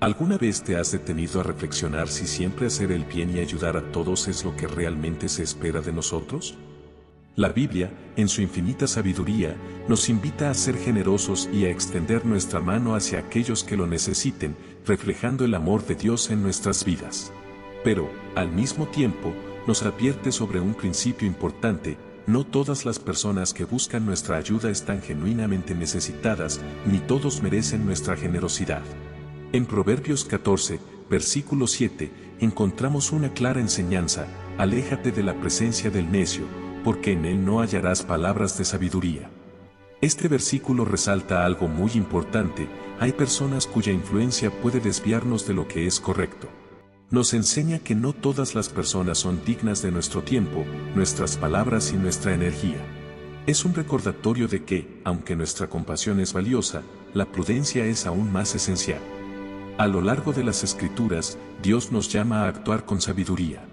¿Alguna vez te has detenido a reflexionar si siempre hacer el bien y ayudar a todos es lo que realmente se espera de nosotros? La Biblia, en su infinita sabiduría, nos invita a ser generosos y a extender nuestra mano hacia aquellos que lo necesiten, reflejando el amor de Dios en nuestras vidas. Pero, al mismo tiempo, nos advierte sobre un principio importante: no todas las personas que buscan nuestra ayuda están genuinamente necesitadas, ni todos merecen nuestra generosidad. En Proverbios 14, versículo 7, encontramos una clara enseñanza: aléjate de la presencia del necio, porque en él no hallarás palabras de sabiduría. Este versículo resalta algo muy importante: hay personas cuya influencia puede desviarnos de lo que es correcto. Nos enseña que no todas las personas son dignas de nuestro tiempo, nuestras palabras y nuestra energía. Es un recordatorio de que, aunque nuestra compasión es valiosa, la prudencia es aún más esencial. A lo largo de las Escrituras, Dios nos llama a actuar con sabiduría.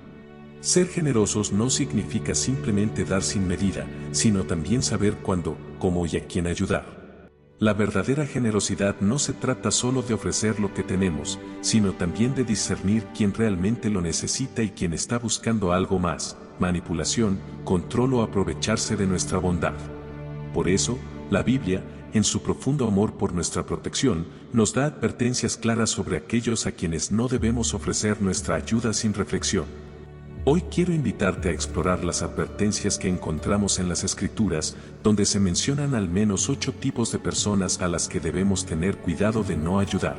Ser generosos no significa simplemente dar sin medida, sino también saber cuándo, cómo y a quién ayudar. La verdadera generosidad no se trata solo de ofrecer lo que tenemos, sino también de discernir quién realmente lo necesita y quién está buscando algo más: manipulación, control o aprovecharse de nuestra bondad. Por eso, la Biblia, en su profundo amor por nuestra protección, nos da advertencias claras sobre aquellos a quienes no debemos ofrecer nuestra ayuda sin reflexión. Hoy quiero invitarte a explorar las advertencias que encontramos en las Escrituras, donde se mencionan al menos 8 tipos de personas a las que debemos tener cuidado de no ayudar.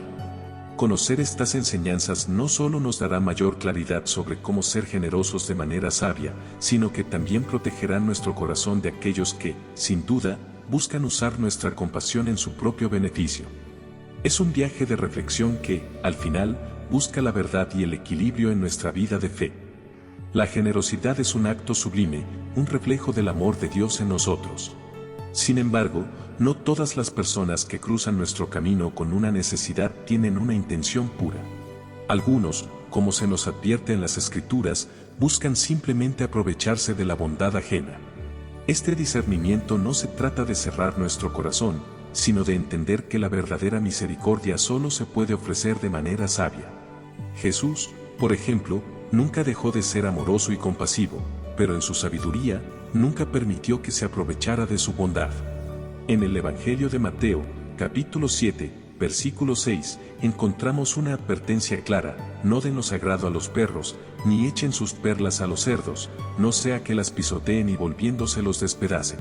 Conocer estas enseñanzas no solo nos dará mayor claridad sobre cómo ser generosos de manera sabia, sino que también protegerá nuestro corazón de aquellos que, sin duda, buscan usar nuestra compasión en su propio beneficio. Es un viaje de reflexión que, al final, busca la verdad y el equilibrio en nuestra vida de fe. La generosidad es un acto sublime, un reflejo del amor de Dios en nosotros. Sin embargo, no todas las personas que cruzan nuestro camino con una necesidad tienen una intención pura. Algunos, como se nos advierte en las Escrituras, buscan simplemente aprovecharse de la bondad ajena. Este discernimiento no se trata de cerrar nuestro corazón, sino de entender que la verdadera misericordia solo se puede ofrecer de manera sabia. Jesús, por ejemplo, nunca dejó de ser amoroso y compasivo, pero en su sabiduría, nunca permitió que se aprovechara de su bondad. En el Evangelio de Mateo, capítulo 7, versículo 6, encontramos una advertencia clara: no den agrado a los perros, ni echen sus perlas a los cerdos, no sea que las pisoteen y volviéndose los despedacen.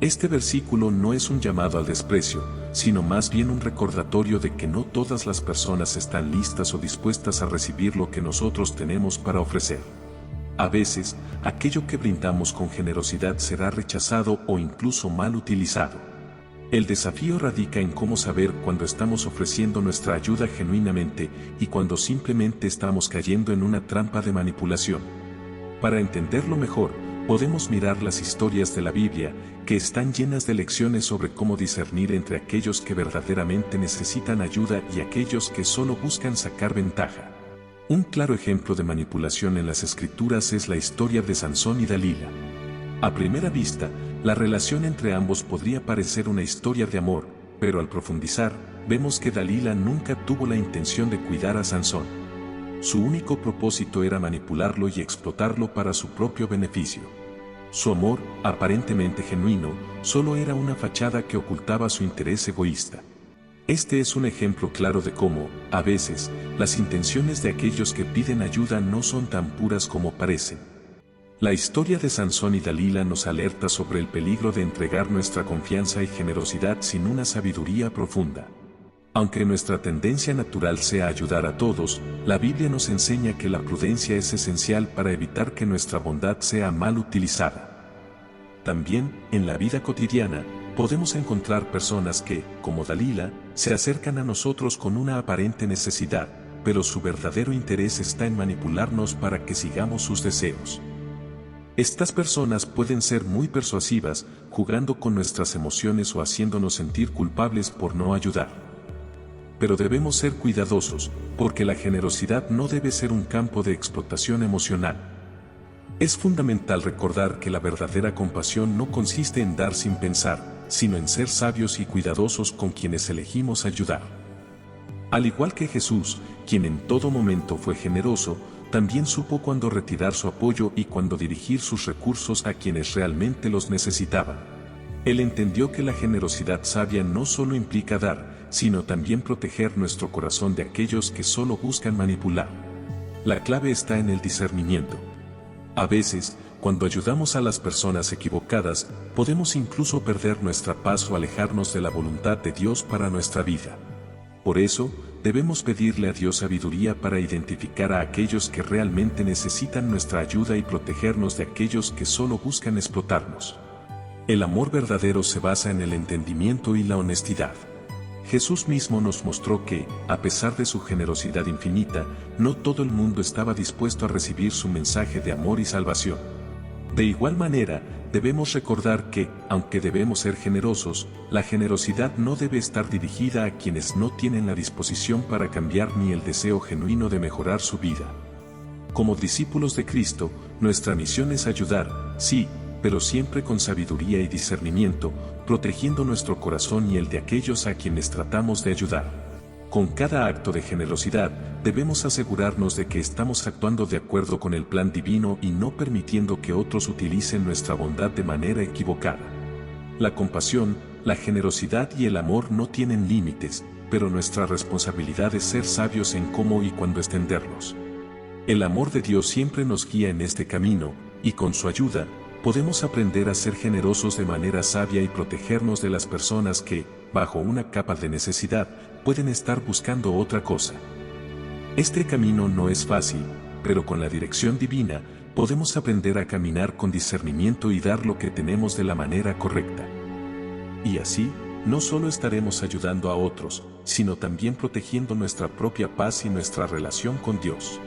Este versículo no es un llamado al desprecio, sino más bien un recordatorio de que no todas las personas están listas o dispuestas a recibir lo que nosotros tenemos para ofrecer. A veces, aquello que brindamos con generosidad será rechazado o incluso mal utilizado. El desafío radica en cómo saber cuándo estamos ofreciendo nuestra ayuda genuinamente y cuándo simplemente estamos cayendo en una trampa de manipulación. Para entenderlo mejor, podemos mirar las historias de la Biblia, que están llenas de lecciones sobre cómo discernir entre aquellos que verdaderamente necesitan ayuda y aquellos que solo buscan sacar ventaja. Un claro ejemplo de manipulación en las Escrituras es la historia de Sansón y Dalila. A primera vista, la relación entre ambos podría parecer una historia de amor, pero al profundizar, vemos que Dalila nunca tuvo la intención de cuidar a Sansón. Su único propósito era manipularlo y explotarlo para su propio beneficio. Su amor, aparentemente genuino, solo era una fachada que ocultaba su interés egoísta. Este es un ejemplo claro de cómo, a veces, las intenciones de aquellos que piden ayuda no son tan puras como parecen. La historia de Sansón y Dalila nos alerta sobre el peligro de entregar nuestra confianza y generosidad sin una sabiduría profunda. Aunque nuestra tendencia natural sea ayudar a todos, la Biblia nos enseña que la prudencia es esencial para evitar que nuestra bondad sea mal utilizada. También, en la vida cotidiana, podemos encontrar personas que, como Dalila, se acercan a nosotros con una aparente necesidad, pero su verdadero interés está en manipularnos para que sigamos sus deseos. Estas personas pueden ser muy persuasivas, jugando con nuestras emociones o haciéndonos sentir culpables por no ayudar. Pero debemos ser cuidadosos, porque la generosidad no debe ser un campo de explotación emocional. Es fundamental recordar que la verdadera compasión no consiste en dar sin pensar, sino en ser sabios y cuidadosos con quienes elegimos ayudar. Al igual que Jesús, quien en todo momento fue generoso, también supo cuándo retirar su apoyo y cuándo dirigir sus recursos a quienes realmente los necesitaban. Él entendió que la generosidad sabia no solo implica dar, sino también proteger nuestro corazón de aquellos que solo buscan manipular. La clave está en el discernimiento. A veces, cuando ayudamos a las personas equivocadas, podemos incluso perder nuestra paz o alejarnos de la voluntad de Dios para nuestra vida. Por eso, debemos pedirle a Dios sabiduría para identificar a aquellos que realmente necesitan nuestra ayuda y protegernos de aquellos que solo buscan explotarnos. El amor verdadero se basa en el entendimiento y la honestidad. Jesús mismo nos mostró que, a pesar de su generosidad infinita, no todo el mundo estaba dispuesto a recibir su mensaje de amor y salvación. De igual manera, debemos recordar que, aunque debemos ser generosos, la generosidad no debe estar dirigida a quienes no tienen la disposición para cambiar ni el deseo genuino de mejorar su vida. Como discípulos de Cristo, nuestra misión es ayudar, sí, pero siempre con sabiduría y discernimiento, protegiendo nuestro corazón y el de aquellos a quienes tratamos de ayudar. Con cada acto de generosidad, debemos asegurarnos de que estamos actuando de acuerdo con el plan divino y no permitiendo que otros utilicen nuestra bondad de manera equivocada. La compasión, la generosidad y el amor no tienen límites, pero nuestra responsabilidad es ser sabios en cómo y cuándo extenderlos. El amor de Dios siempre nos guía en este camino, y con su ayuda, podemos aprender a ser generosos de manera sabia y protegernos de las personas que, bajo una capa de necesidad, pueden estar buscando otra cosa. Este camino no es fácil, pero con la dirección divina, podemos aprender a caminar con discernimiento y dar lo que tenemos de la manera correcta. Y así, no solo estaremos ayudando a otros, sino también protegiendo nuestra propia paz y nuestra relación con Dios.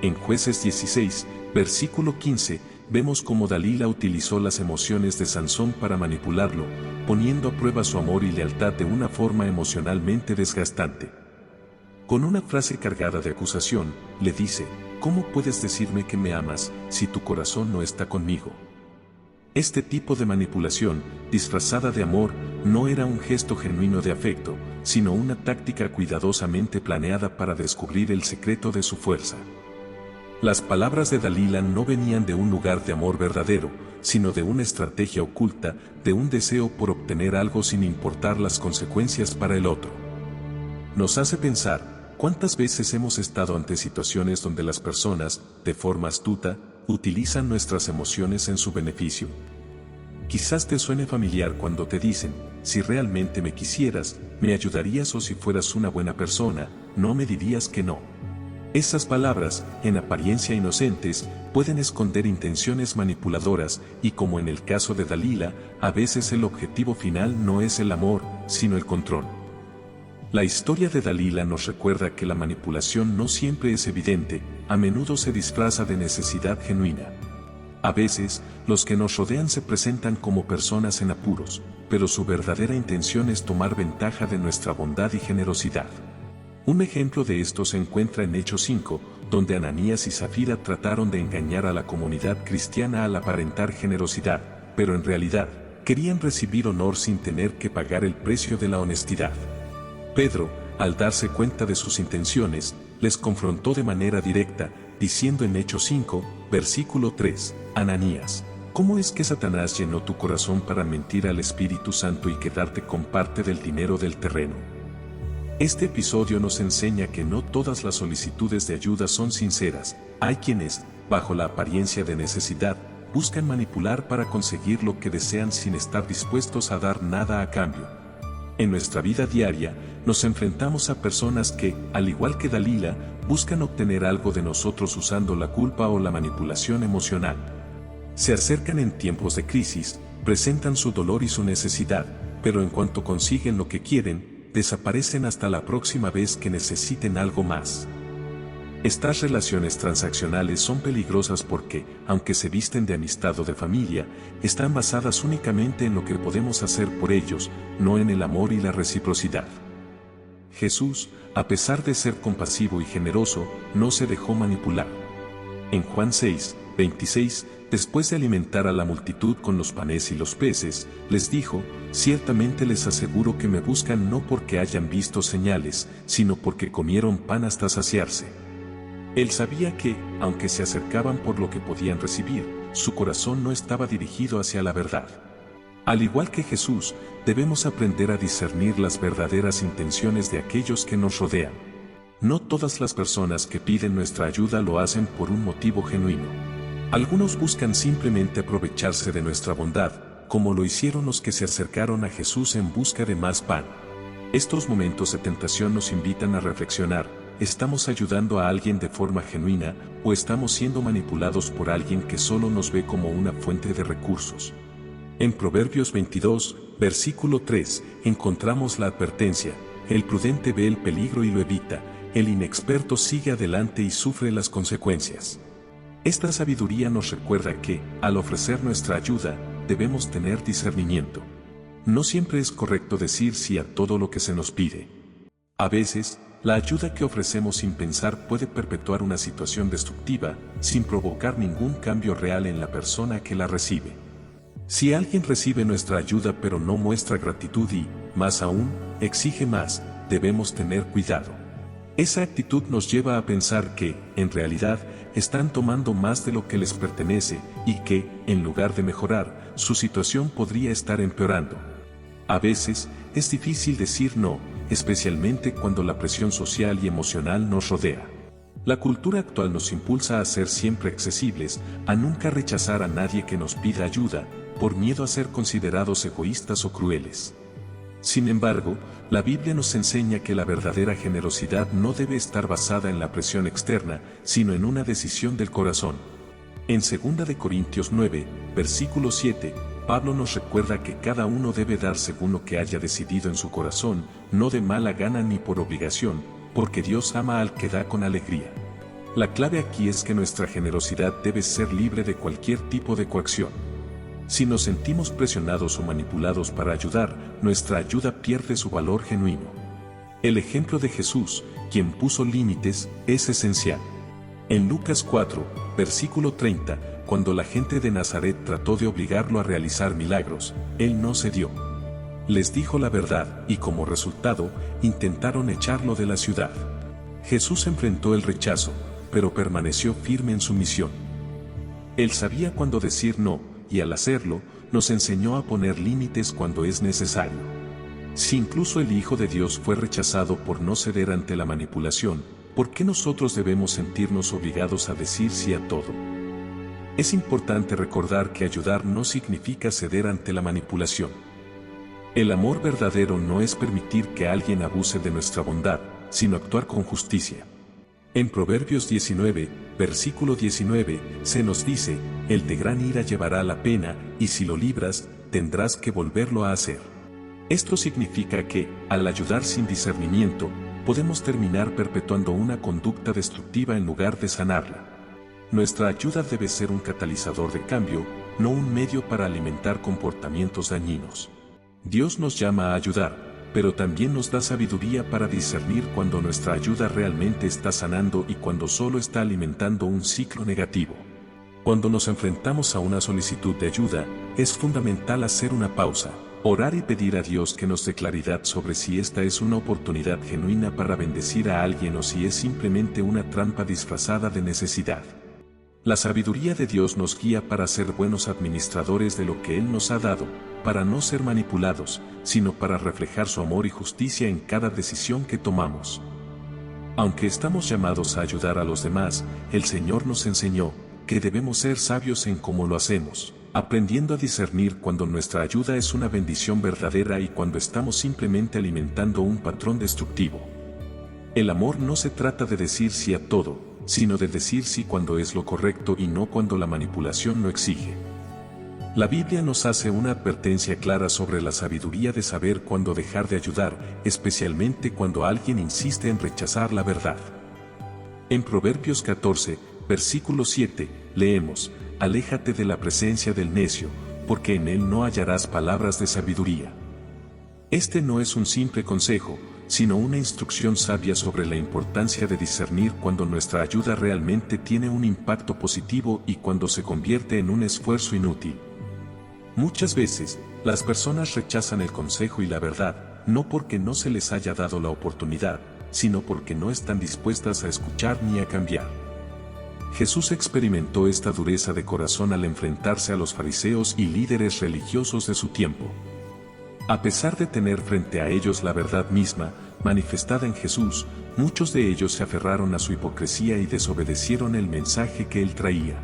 En Jueces 16, versículo 15, vemos cómo Dalila utilizó las emociones de Sansón para manipularlo, poniendo a prueba su amor y lealtad de una forma emocionalmente desgastante. Con una frase cargada de acusación, le dice: ¿cómo puedes decirme que me amas si tu corazón no está conmigo? Este tipo de manipulación, disfrazada de amor, no era un gesto genuino de afecto, sino una táctica cuidadosamente planeada para descubrir el secreto de su fuerza. Las palabras de Dalila no venían de un lugar de amor verdadero, sino de una estrategia oculta, de un deseo por obtener algo sin importar las consecuencias para el otro. Nos hace pensar, ¿cuántas veces hemos estado ante situaciones donde las personas, de forma astuta, utilizan nuestras emociones en su beneficio? Quizás te suene familiar cuando te dicen: si realmente me quisieras, me ayudarías, o si fueras una buena persona, no me dirías que no. Esas palabras, en apariencia inocentes, pueden esconder intenciones manipuladoras y, como en el caso de Dalila, a veces el objetivo final no es el amor, sino el control. La historia de Dalila nos recuerda que la manipulación no siempre es evidente, a menudo se disfraza de necesidad genuina. A veces, los que nos rodean se presentan como personas en apuros, pero su verdadera intención es tomar ventaja de nuestra bondad y generosidad. Un ejemplo de esto se encuentra en Hechos 5, donde Ananías y Zafira trataron de engañar a la comunidad cristiana al aparentar generosidad, pero en realidad, querían recibir honor sin tener que pagar el precio de la honestidad. Pedro, al darse cuenta de sus intenciones, les confrontó de manera directa, diciendo en Hechos 5, versículo 3, Ananías, ¿cómo es que Satanás llenó tu corazón para mentir al Espíritu Santo y quedarte con parte del dinero del terreno? Este episodio nos enseña que no todas las solicitudes de ayuda son sinceras. Hay quienes, bajo la apariencia de necesidad, buscan manipular para conseguir lo que desean sin estar dispuestos a dar nada a cambio. En nuestra vida diaria, nos enfrentamos a personas que, al igual que Dalila, buscan obtener algo de nosotros usando la culpa o la manipulación emocional. Se acercan en tiempos de crisis, presentan su dolor y su necesidad, pero en cuanto consiguen lo que quieren, desaparecen hasta la próxima vez que necesiten algo más. Estas relaciones transaccionales son peligrosas porque, aunque se visten de amistad o de familia, están basadas únicamente en lo que podemos hacer por ellos, no en el amor y la reciprocidad. Jesús, a pesar de ser compasivo y generoso, no se dejó manipular. En Juan 6, 26, Después de alimentar a la multitud con los panes y los peces, les dijo: ciertamente les aseguro que me buscan no porque hayan visto señales, sino porque comieron pan hasta saciarse. Él sabía que, aunque se acercaban por lo que podían recibir, su corazón no estaba dirigido hacia la verdad. Al igual que Jesús, debemos aprender a discernir las verdaderas intenciones de aquellos que nos rodean. No todas las personas que piden nuestra ayuda lo hacen por un motivo genuino. Algunos buscan simplemente aprovecharse de nuestra bondad, como lo hicieron los que se acercaron a Jesús en busca de más pan. Estos momentos de tentación nos invitan a reflexionar: ¿estamos ayudando a alguien de forma genuina o estamos siendo manipulados por alguien que solo nos ve como una fuente de recursos? En Proverbios 22, versículo 3, encontramos la advertencia: el prudente ve el peligro y lo evita, el inexperto sigue adelante y sufre las consecuencias. Esta sabiduría nos recuerda que, al ofrecer nuestra ayuda, debemos tener discernimiento. No siempre es correcto decir sí a todo lo que se nos pide. A veces, la ayuda que ofrecemos sin pensar puede perpetuar una situación destructiva, sin provocar ningún cambio real en la persona que la recibe. Si alguien recibe nuestra ayuda pero no muestra gratitud y, más aún, exige más, debemos tener cuidado. Esa actitud nos lleva a pensar que, en realidad, están tomando más de lo que les pertenece y que, en lugar de mejorar, su situación podría estar empeorando. A veces, es difícil decir no, especialmente cuando la presión social y emocional nos rodea. La cultura actual nos impulsa a ser siempre accesibles, a nunca rechazar a nadie que nos pida ayuda, por miedo a ser considerados egoístas o crueles. Sin embargo, la Biblia nos enseña que la verdadera generosidad no debe estar basada en la presión externa, sino en una decisión del corazón. En 2 Corintios 9, versículo 7, Pablo nos recuerda que cada uno debe dar según lo que haya decidido en su corazón, no de mala gana ni por obligación, porque Dios ama al que da con alegría. La clave aquí es que nuestra generosidad debe ser libre de cualquier tipo de coacción. Si nos sentimos presionados o manipulados para ayudar, nuestra ayuda pierde su valor genuino. El ejemplo de Jesús, quien puso límites, es esencial. En Lucas 4, versículo 30, cuando la gente de Nazaret trató de obligarlo a realizar milagros, él no cedió. Les dijo la verdad y como resultado, intentaron echarlo de la ciudad. Jesús enfrentó el rechazo, pero permaneció firme en su misión. Él sabía cuándo decir no, y al hacerlo, nos enseñó a poner límites cuando es necesario. Si incluso el Hijo de Dios fue rechazado por no ceder ante la manipulación, ¿por qué nosotros debemos sentirnos obligados a decir sí a todo? Es importante recordar que ayudar no significa ceder ante la manipulación. El amor verdadero no es permitir que alguien abuse de nuestra bondad, sino actuar con justicia. En Proverbios 19, versículo 19, se nos dice: el de gran ira llevará la pena, y si lo libras, tendrás que volverlo a hacer. Esto significa que, al ayudar sin discernimiento, podemos terminar perpetuando una conducta destructiva en lugar de sanarla. Nuestra ayuda debe ser un catalizador de cambio, no un medio para alimentar comportamientos dañinos. Dios nos llama a ayudar, pero también nos da sabiduría para discernir cuando nuestra ayuda realmente está sanando y cuando solo está alimentando un ciclo negativo. Cuando nos enfrentamos a una solicitud de ayuda, es fundamental hacer una pausa, orar y pedir a Dios que nos dé claridad sobre si esta es una oportunidad genuina para bendecir a alguien o si es simplemente una trampa disfrazada de necesidad. La sabiduría de Dios nos guía para ser buenos administradores de lo que Él nos ha dado, para no ser manipulados, sino para reflejar su amor y justicia en cada decisión que tomamos. Aunque estamos llamados a ayudar a los demás, el Señor nos enseñó que debemos ser sabios en cómo lo hacemos, aprendiendo a discernir cuando nuestra ayuda es una bendición verdadera y cuando estamos simplemente alimentando un patrón destructivo. El amor no se trata de decir sí a todo, sino de decir sí cuando es lo correcto y no cuando la manipulación lo exige. La Biblia nos hace una advertencia clara sobre la sabiduría de saber cuándo dejar de ayudar, especialmente cuando alguien insiste en rechazar la verdad. En Proverbios 14, versículo 7, leemos: aléjate de la presencia del necio, porque en él no hallarás palabras de sabiduría. Este no es un simple consejo, sino una instrucción sabia sobre la importancia de discernir cuando nuestra ayuda realmente tiene un impacto positivo y cuando se convierte en un esfuerzo inútil. Muchas veces, las personas rechazan el consejo y la verdad, no porque no se les haya dado la oportunidad, sino porque no están dispuestas a escuchar ni a cambiar. Jesús experimentó esta dureza de corazón al enfrentarse a los fariseos y líderes religiosos de su tiempo. A pesar de tener frente a ellos la verdad misma, manifestada en Jesús, muchos de ellos se aferraron a su hipocresía y desobedecieron el mensaje que él traía.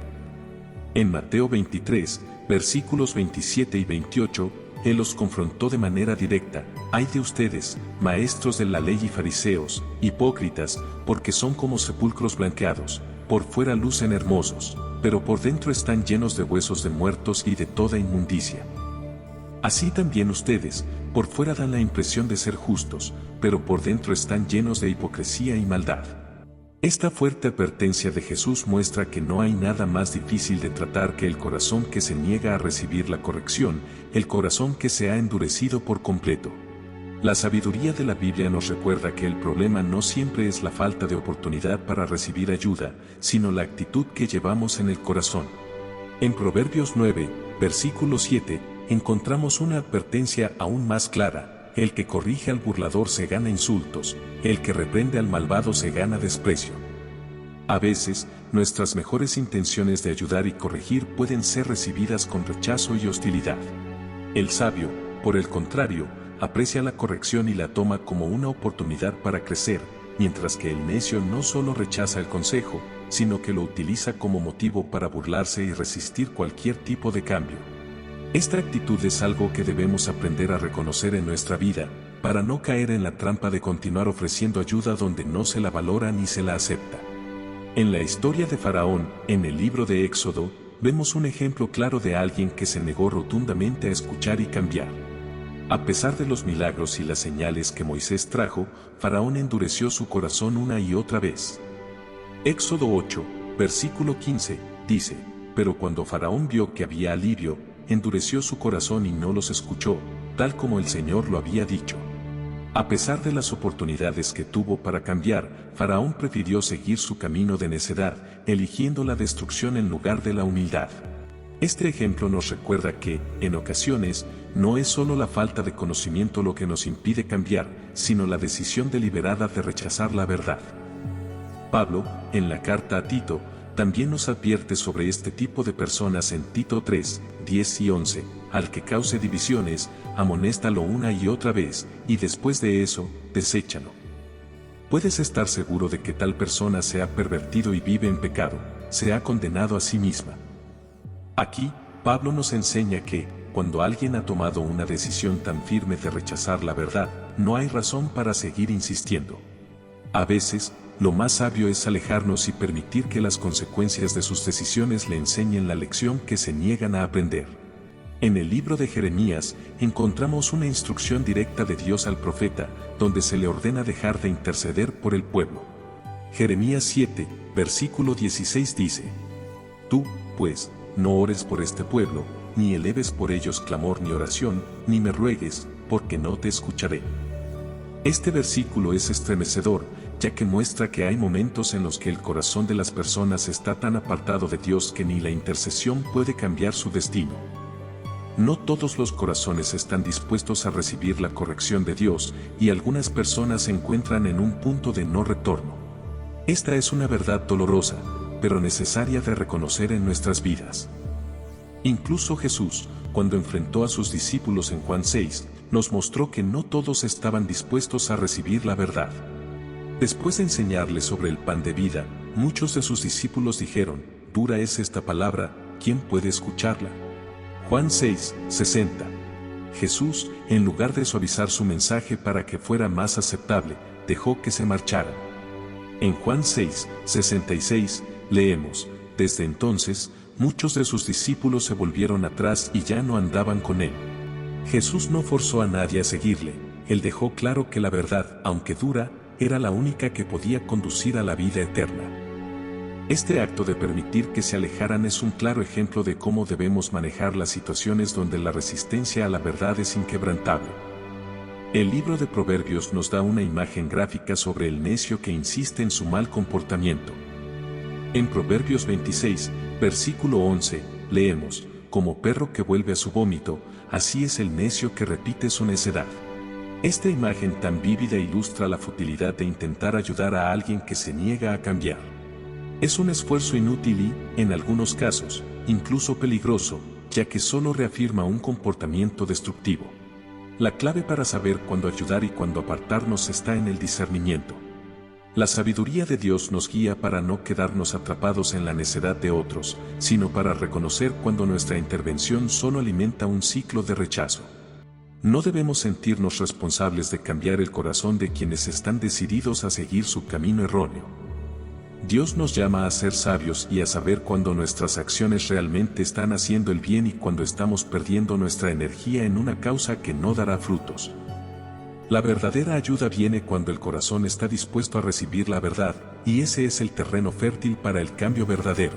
En Mateo 23, versículos 27 y 28, él los confrontó de manera directa: «Ay de ustedes, maestros de la ley y fariseos, hipócritas, porque son como sepulcros blanqueados, por fuera lucen hermosos, pero por dentro están llenos de huesos de muertos y de toda inmundicia. Así también ustedes, por fuera dan la impresión de ser justos, pero por dentro están llenos de hipocresía y maldad». Esta fuerte advertencia de Jesús muestra que no hay nada más difícil de tratar que el corazón que se niega a recibir la corrección, el corazón que se ha endurecido por completo. La sabiduría de la Biblia nos recuerda que el problema no siempre es la falta de oportunidad para recibir ayuda, sino la actitud que llevamos en el corazón. En Proverbios 9, versículo 7, encontramos una advertencia aún más clara: el que corrige al burlador se gana insultos, el que reprende al malvado se gana desprecio. A veces, nuestras mejores intenciones de ayudar y corregir pueden ser recibidas con rechazo y hostilidad. El sabio, por el contrario, aprecia la corrección y la toma como una oportunidad para crecer, mientras que el necio no solo rechaza el consejo, sino que lo utiliza como motivo para burlarse y resistir cualquier tipo de cambio. Esta actitud es algo que debemos aprender a reconocer en nuestra vida, para no caer en la trampa de continuar ofreciendo ayuda donde no se la valora ni se la acepta. En la historia de Faraón, en el libro de Éxodo, vemos un ejemplo claro de alguien que se negó rotundamente a escuchar y cambiar. A pesar de los milagros y las señales que Moisés trajo, Faraón endureció su corazón una y otra vez. Éxodo 8, versículo 15, dice: «Pero cuando Faraón vio que había alivio, endureció su corazón y no los escuchó, tal como el Señor lo había dicho». A pesar de las oportunidades que tuvo para cambiar, Faraón prefirió seguir su camino de necedad, eligiendo la destrucción en lugar de la humildad. Este ejemplo nos recuerda que, en ocasiones, no es solo la falta de conocimiento lo que nos impide cambiar, sino la decisión deliberada de rechazar la verdad. Pablo, en la carta a Tito, también nos advierte sobre este tipo de personas en Tito 3, 10 y 11, al que cause divisiones, amonéstalo una y otra vez, y después de eso, deséchalo. Puedes estar seguro de que tal persona se ha pervertido y vive en pecado, se ha condenado a sí misma. Aquí, Pablo nos enseña que, cuando alguien ha tomado una decisión tan firme de rechazar la verdad, no hay razón para seguir insistiendo. A veces, lo más sabio es alejarnos y permitir que las consecuencias de sus decisiones le enseñen la lección que se niegan a aprender. En el libro de Jeremías, encontramos una instrucción directa de Dios al profeta, donde se le ordena dejar de interceder por el pueblo. Jeremías 7, versículo 16 dice: «Tú, pues, no ores por este pueblo, ni eleves por ellos clamor ni oración, ni me ruegues, porque no te escucharé». Este versículo es estremecedor, ya que muestra que hay momentos en los que el corazón de las personas está tan apartado de Dios que ni la intercesión puede cambiar su destino. No todos los corazones están dispuestos a recibir la corrección de Dios, y algunas personas se encuentran en un punto de no retorno. Esta es una verdad dolorosa, pero necesaria de reconocer en nuestras vidas. Incluso Jesús, cuando enfrentó a sus discípulos en Juan 6, nos mostró que no todos estaban dispuestos a recibir la verdad. Después de enseñarles sobre el pan de vida, muchos de sus discípulos dijeron: «Dura es esta palabra, ¿quién puede escucharla?». Juan 6, 60. Jesús, en lugar de suavizar su mensaje para que fuera más aceptable, dejó que se marcharan. En Juan 6, 66, leemos: «Desde entonces, muchos de sus discípulos se volvieron atrás y ya no andaban con él». Jesús no forzó a nadie a seguirle, él dejó claro que la verdad, aunque dura, era la única que podía conducir a la vida eterna. Este acto de permitir que se alejaran es un claro ejemplo de cómo debemos manejar las situaciones donde la resistencia a la verdad es inquebrantable. El libro de Proverbios nos da una imagen gráfica sobre el necio que insiste en su mal comportamiento. En Proverbios 26, versículo 11, leemos: como perro que vuelve a su vómito, así es el necio que repite su necedad. Esta imagen tan vívida ilustra la futilidad de intentar ayudar a alguien que se niega a cambiar. Es un esfuerzo inútil y, en algunos casos, incluso peligroso, ya que solo reafirma un comportamiento destructivo. La clave para saber cuándo ayudar y cuándo apartarnos está en el discernimiento. La sabiduría de Dios nos guía para no quedarnos atrapados en la necedad de otros, sino para reconocer cuando nuestra intervención solo alimenta un ciclo de rechazo. No debemos sentirnos responsables de cambiar el corazón de quienes están decididos a seguir su camino erróneo. Dios nos llama a ser sabios y a saber cuándo nuestras acciones realmente están haciendo el bien y cuándo estamos perdiendo nuestra energía en una causa que no dará frutos. La verdadera ayuda viene cuando el corazón está dispuesto a recibir la verdad, y ese es el terreno fértil para el cambio verdadero.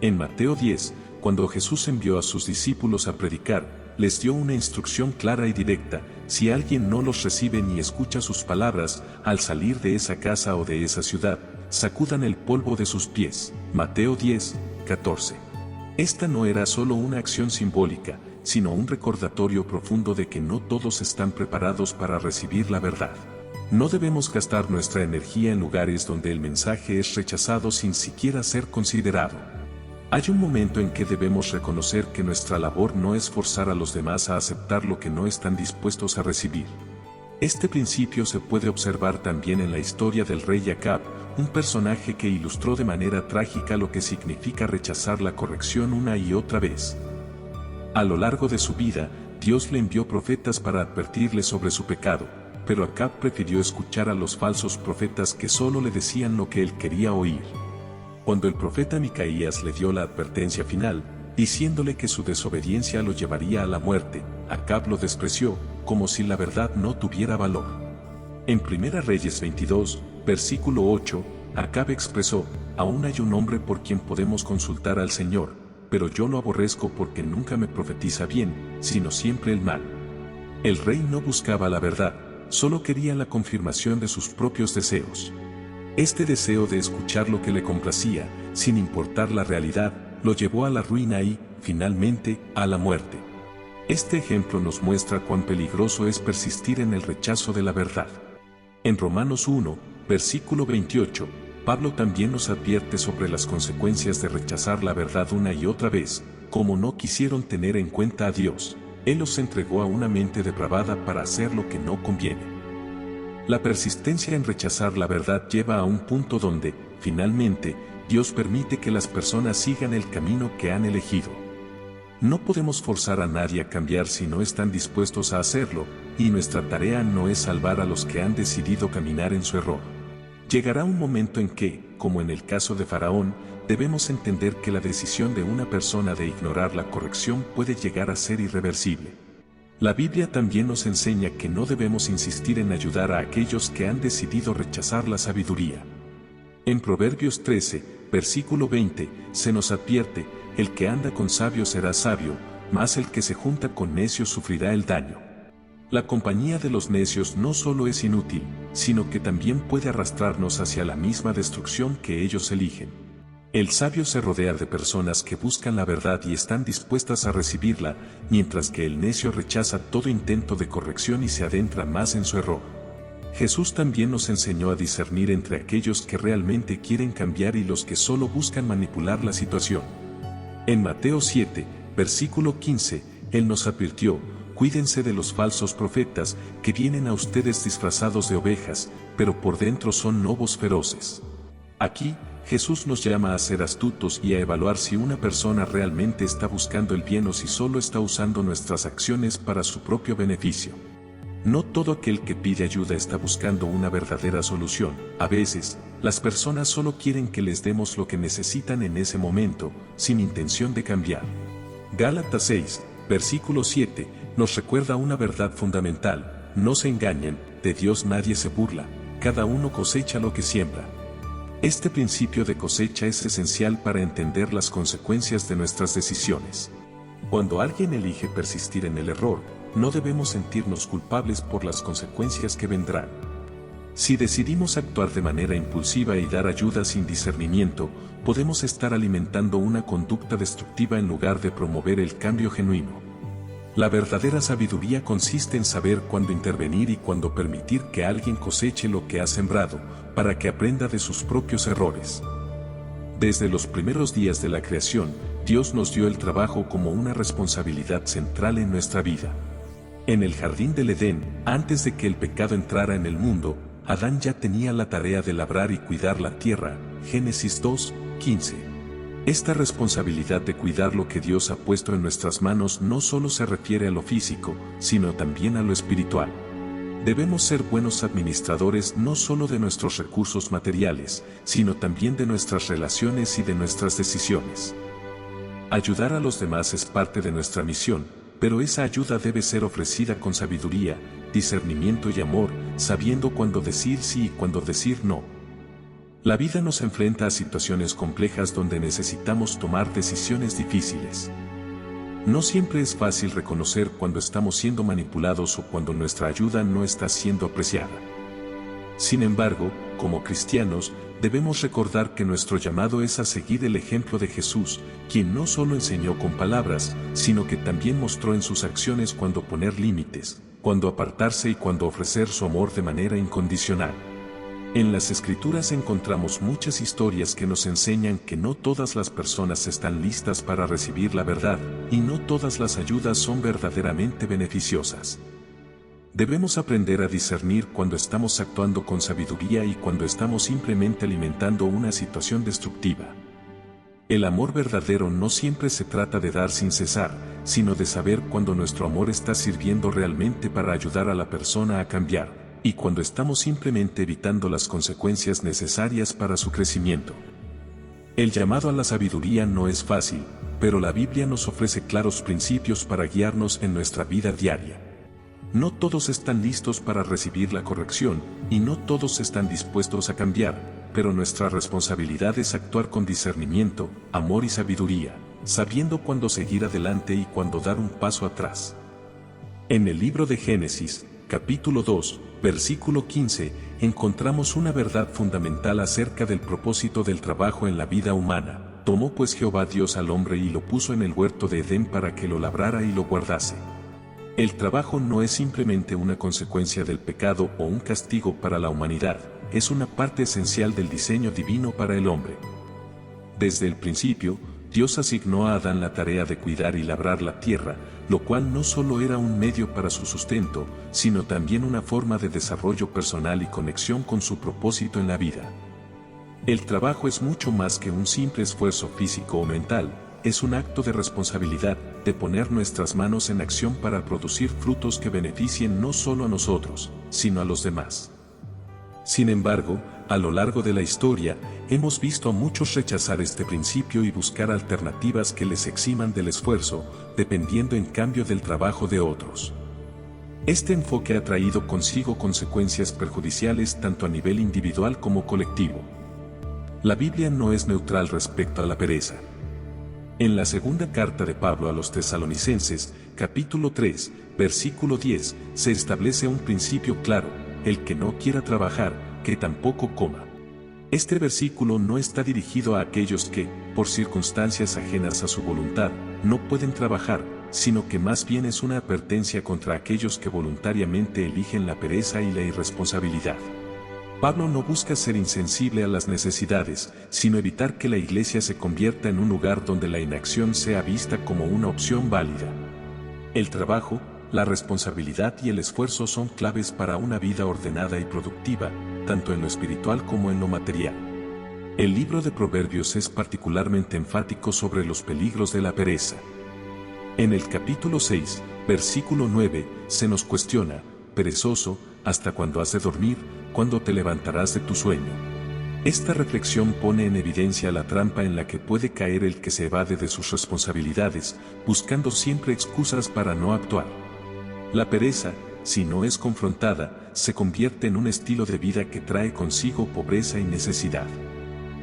En Mateo 10, cuando Jesús envió a sus discípulos a predicar, les dio una instrucción clara y directa: si alguien no los recibe ni escucha sus palabras, al salir de esa casa o de esa ciudad, sacudan el polvo de sus pies. Mateo 10, 14. Esta no era solo una acción simbólica, sino un recordatorio profundo de que no todos están preparados para recibir la verdad. No debemos gastar nuestra energía en lugares donde el mensaje es rechazado sin siquiera ser considerado. Hay un momento en que debemos reconocer que nuestra labor no es forzar a los demás a aceptar lo que no están dispuestos a recibir. Este principio se puede observar también en la historia del rey Acab, un personaje que ilustró de manera trágica lo que significa rechazar la corrección una y otra vez. A lo largo de su vida, Dios le envió profetas para advertirle sobre su pecado, pero Acab prefirió escuchar a los falsos profetas que solo le decían lo que él quería oír. Cuando el profeta Micaías le dio la advertencia final, diciéndole que su desobediencia lo llevaría a la muerte, Acab lo despreció, como si la verdad no tuviera valor. En 1 Reyes 22, versículo 8, Acab expresó: aún hay un hombre por quien podemos consultar al Señor, pero yo lo aborrezco porque nunca me profetiza bien, sino siempre el mal. El rey no buscaba la verdad, solo quería la confirmación de sus propios deseos. Este deseo de escuchar lo que le complacía, sin importar la realidad, lo llevó a la ruina y, finalmente, a la muerte. Este ejemplo nos muestra cuán peligroso es persistir en el rechazo de la verdad. En Romanos 1, versículo 28, Pablo también nos advierte sobre las consecuencias de rechazar la verdad una y otra vez: como no quisieron tener en cuenta a Dios, Él los entregó a una mente depravada para hacer lo que no conviene. La persistencia en rechazar la verdad lleva a un punto donde, finalmente, Dios permite que las personas sigan el camino que han elegido. No podemos forzar a nadie a cambiar si no están dispuestos a hacerlo, y nuestra tarea no es salvar a los que han decidido caminar en su error. Llegará un momento en que, como en el caso de Faraón, debemos entender que la decisión de una persona de ignorar la corrección puede llegar a ser irreversible. La Biblia también nos enseña que no debemos insistir en ayudar a aquellos que han decidido rechazar la sabiduría. En Proverbios 13, versículo 20, se nos advierte: el que anda con sabios será sabio, mas el que se junta con necios sufrirá el daño. La compañía de los necios no solo es inútil, sino que también puede arrastrarnos hacia la misma destrucción que ellos eligen. El sabio se rodea de personas que buscan la verdad y están dispuestas a recibirla, mientras que el necio rechaza todo intento de corrección y se adentra más en su error. Jesús también nos enseñó a discernir entre aquellos que realmente quieren cambiar y los que solo buscan manipular la situación. En Mateo 7, versículo 15, Él nos advirtió: cuídense de los falsos profetas, que vienen a ustedes disfrazados de ovejas, pero por dentro son lobos feroces. Aquí, Jesús nos llama a ser astutos y a evaluar si una persona realmente está buscando el bien o si solo está usando nuestras acciones para su propio beneficio. No todo aquel que pide ayuda está buscando una verdadera solución. A veces, las personas solo quieren que les demos lo que necesitan en ese momento, sin intención de cambiar. Gálatas 6, versículo 7, nos recuerda una verdad fundamental: no se engañen, de Dios nadie se burla, cada uno cosecha lo que siembra. Este principio de cosecha es esencial para entender las consecuencias de nuestras decisiones. Cuando alguien elige persistir en el error, no debemos sentirnos culpables por las consecuencias que vendrán. Si decidimos actuar de manera impulsiva y dar ayuda sin discernimiento, podemos estar alimentando una conducta destructiva en lugar de promover el cambio genuino. La verdadera sabiduría consiste en saber cuándo intervenir y cuándo permitir que alguien coseche lo que ha sembrado, para que aprenda de sus propios errores. Desde los primeros días de la creación, Dios nos dio el trabajo como una responsabilidad central en nuestra vida. En el jardín del Edén, antes de que el pecado entrara en el mundo, Adán ya tenía la tarea de labrar y cuidar la tierra, Génesis 2:15. Esta responsabilidad de cuidar lo que Dios ha puesto en nuestras manos no solo se refiere a lo físico, sino también a lo espiritual. Debemos ser buenos administradores no solo de nuestros recursos materiales, sino también de nuestras relaciones y de nuestras decisiones. Ayudar a los demás es parte de nuestra misión, pero esa ayuda debe ser ofrecida con sabiduría, discernimiento y amor, sabiendo cuándo decir sí y cuándo decir no. La vida nos enfrenta a situaciones complejas donde necesitamos tomar decisiones difíciles. No siempre es fácil reconocer cuando estamos siendo manipulados o cuando nuestra ayuda no está siendo apreciada. Sin embargo, como cristianos, debemos recordar que nuestro llamado es a seguir el ejemplo de Jesús, quien no solo enseñó con palabras, sino que también mostró en sus acciones cuándo poner límites, cuándo apartarse y cuándo ofrecer su amor de manera incondicional. En las Escrituras encontramos muchas historias que nos enseñan que no todas las personas están listas para recibir la verdad, y no todas las ayudas son verdaderamente beneficiosas. Debemos aprender a discernir cuando estamos actuando con sabiduría y cuando estamos simplemente alimentando una situación destructiva. El amor verdadero no siempre se trata de dar sin cesar, sino de saber cuando nuestro amor está sirviendo realmente para ayudar a la persona a cambiar, y cuando estamos simplemente evitando las consecuencias necesarias para su crecimiento. El llamado a la sabiduría no es fácil, pero la Biblia nos ofrece claros principios para guiarnos en nuestra vida diaria. No todos están listos para recibir la corrección, y no todos están dispuestos a cambiar, pero nuestra responsabilidad es actuar con discernimiento, amor y sabiduría, sabiendo cuándo seguir adelante y cuándo dar un paso atrás. En el libro de Génesis, capítulo 2, versículo 15, encontramos una verdad fundamental acerca del propósito del trabajo en la vida humana. Tomó pues Jehová Dios al hombre y lo puso en el huerto de Edén para que lo labrara y lo guardase. El trabajo no es simplemente una consecuencia del pecado o un castigo para la humanidad, es una parte esencial del diseño divino para el hombre. Desde el principio, Dios asignó a Adán la tarea de cuidar y labrar la tierra, lo cual no solo era un medio para su sustento, sino también una forma de desarrollo personal y conexión con su propósito en la vida. El trabajo es mucho más que un simple esfuerzo físico o mental, es un acto de responsabilidad, de poner nuestras manos en acción para producir frutos que beneficien no solo a nosotros, sino a los demás. Sin embargo, a lo largo de la historia, hemos visto a muchos rechazar este principio y buscar alternativas que les eximan del esfuerzo, dependiendo en cambio del trabajo de otros. Este enfoque ha traído consigo consecuencias perjudiciales tanto a nivel individual como colectivo. La Biblia no es neutral respecto a la pereza. En la segunda carta de Pablo a los Tesalonicenses, capítulo 3, versículo 10, se establece un principio claro: el que no quiera trabajar, que tampoco coma. Este versículo no está dirigido a aquellos que, por circunstancias ajenas a su voluntad, no pueden trabajar, sino que más bien es una advertencia contra aquellos que voluntariamente eligen la pereza y la irresponsabilidad. Pablo no busca ser insensible a las necesidades, sino evitar que la iglesia se convierta en un lugar donde la inacción sea vista como una opción válida. El trabajo, la responsabilidad y el esfuerzo son claves para una vida ordenada y productiva, tanto en lo espiritual como en lo material. El libro de Proverbios es particularmente enfático sobre los peligros de la pereza. En el capítulo 6, versículo 9, se nos cuestiona: perezoso, ¿hasta cuándo has de dormir? ¿Cuándo te levantarás de tu sueño? Esta reflexión pone en evidencia la trampa en la que puede caer el que se evade de sus responsabilidades, buscando siempre excusas para no actuar. La pereza, si no es confrontada, se convierte en un estilo de vida que trae consigo pobreza y necesidad.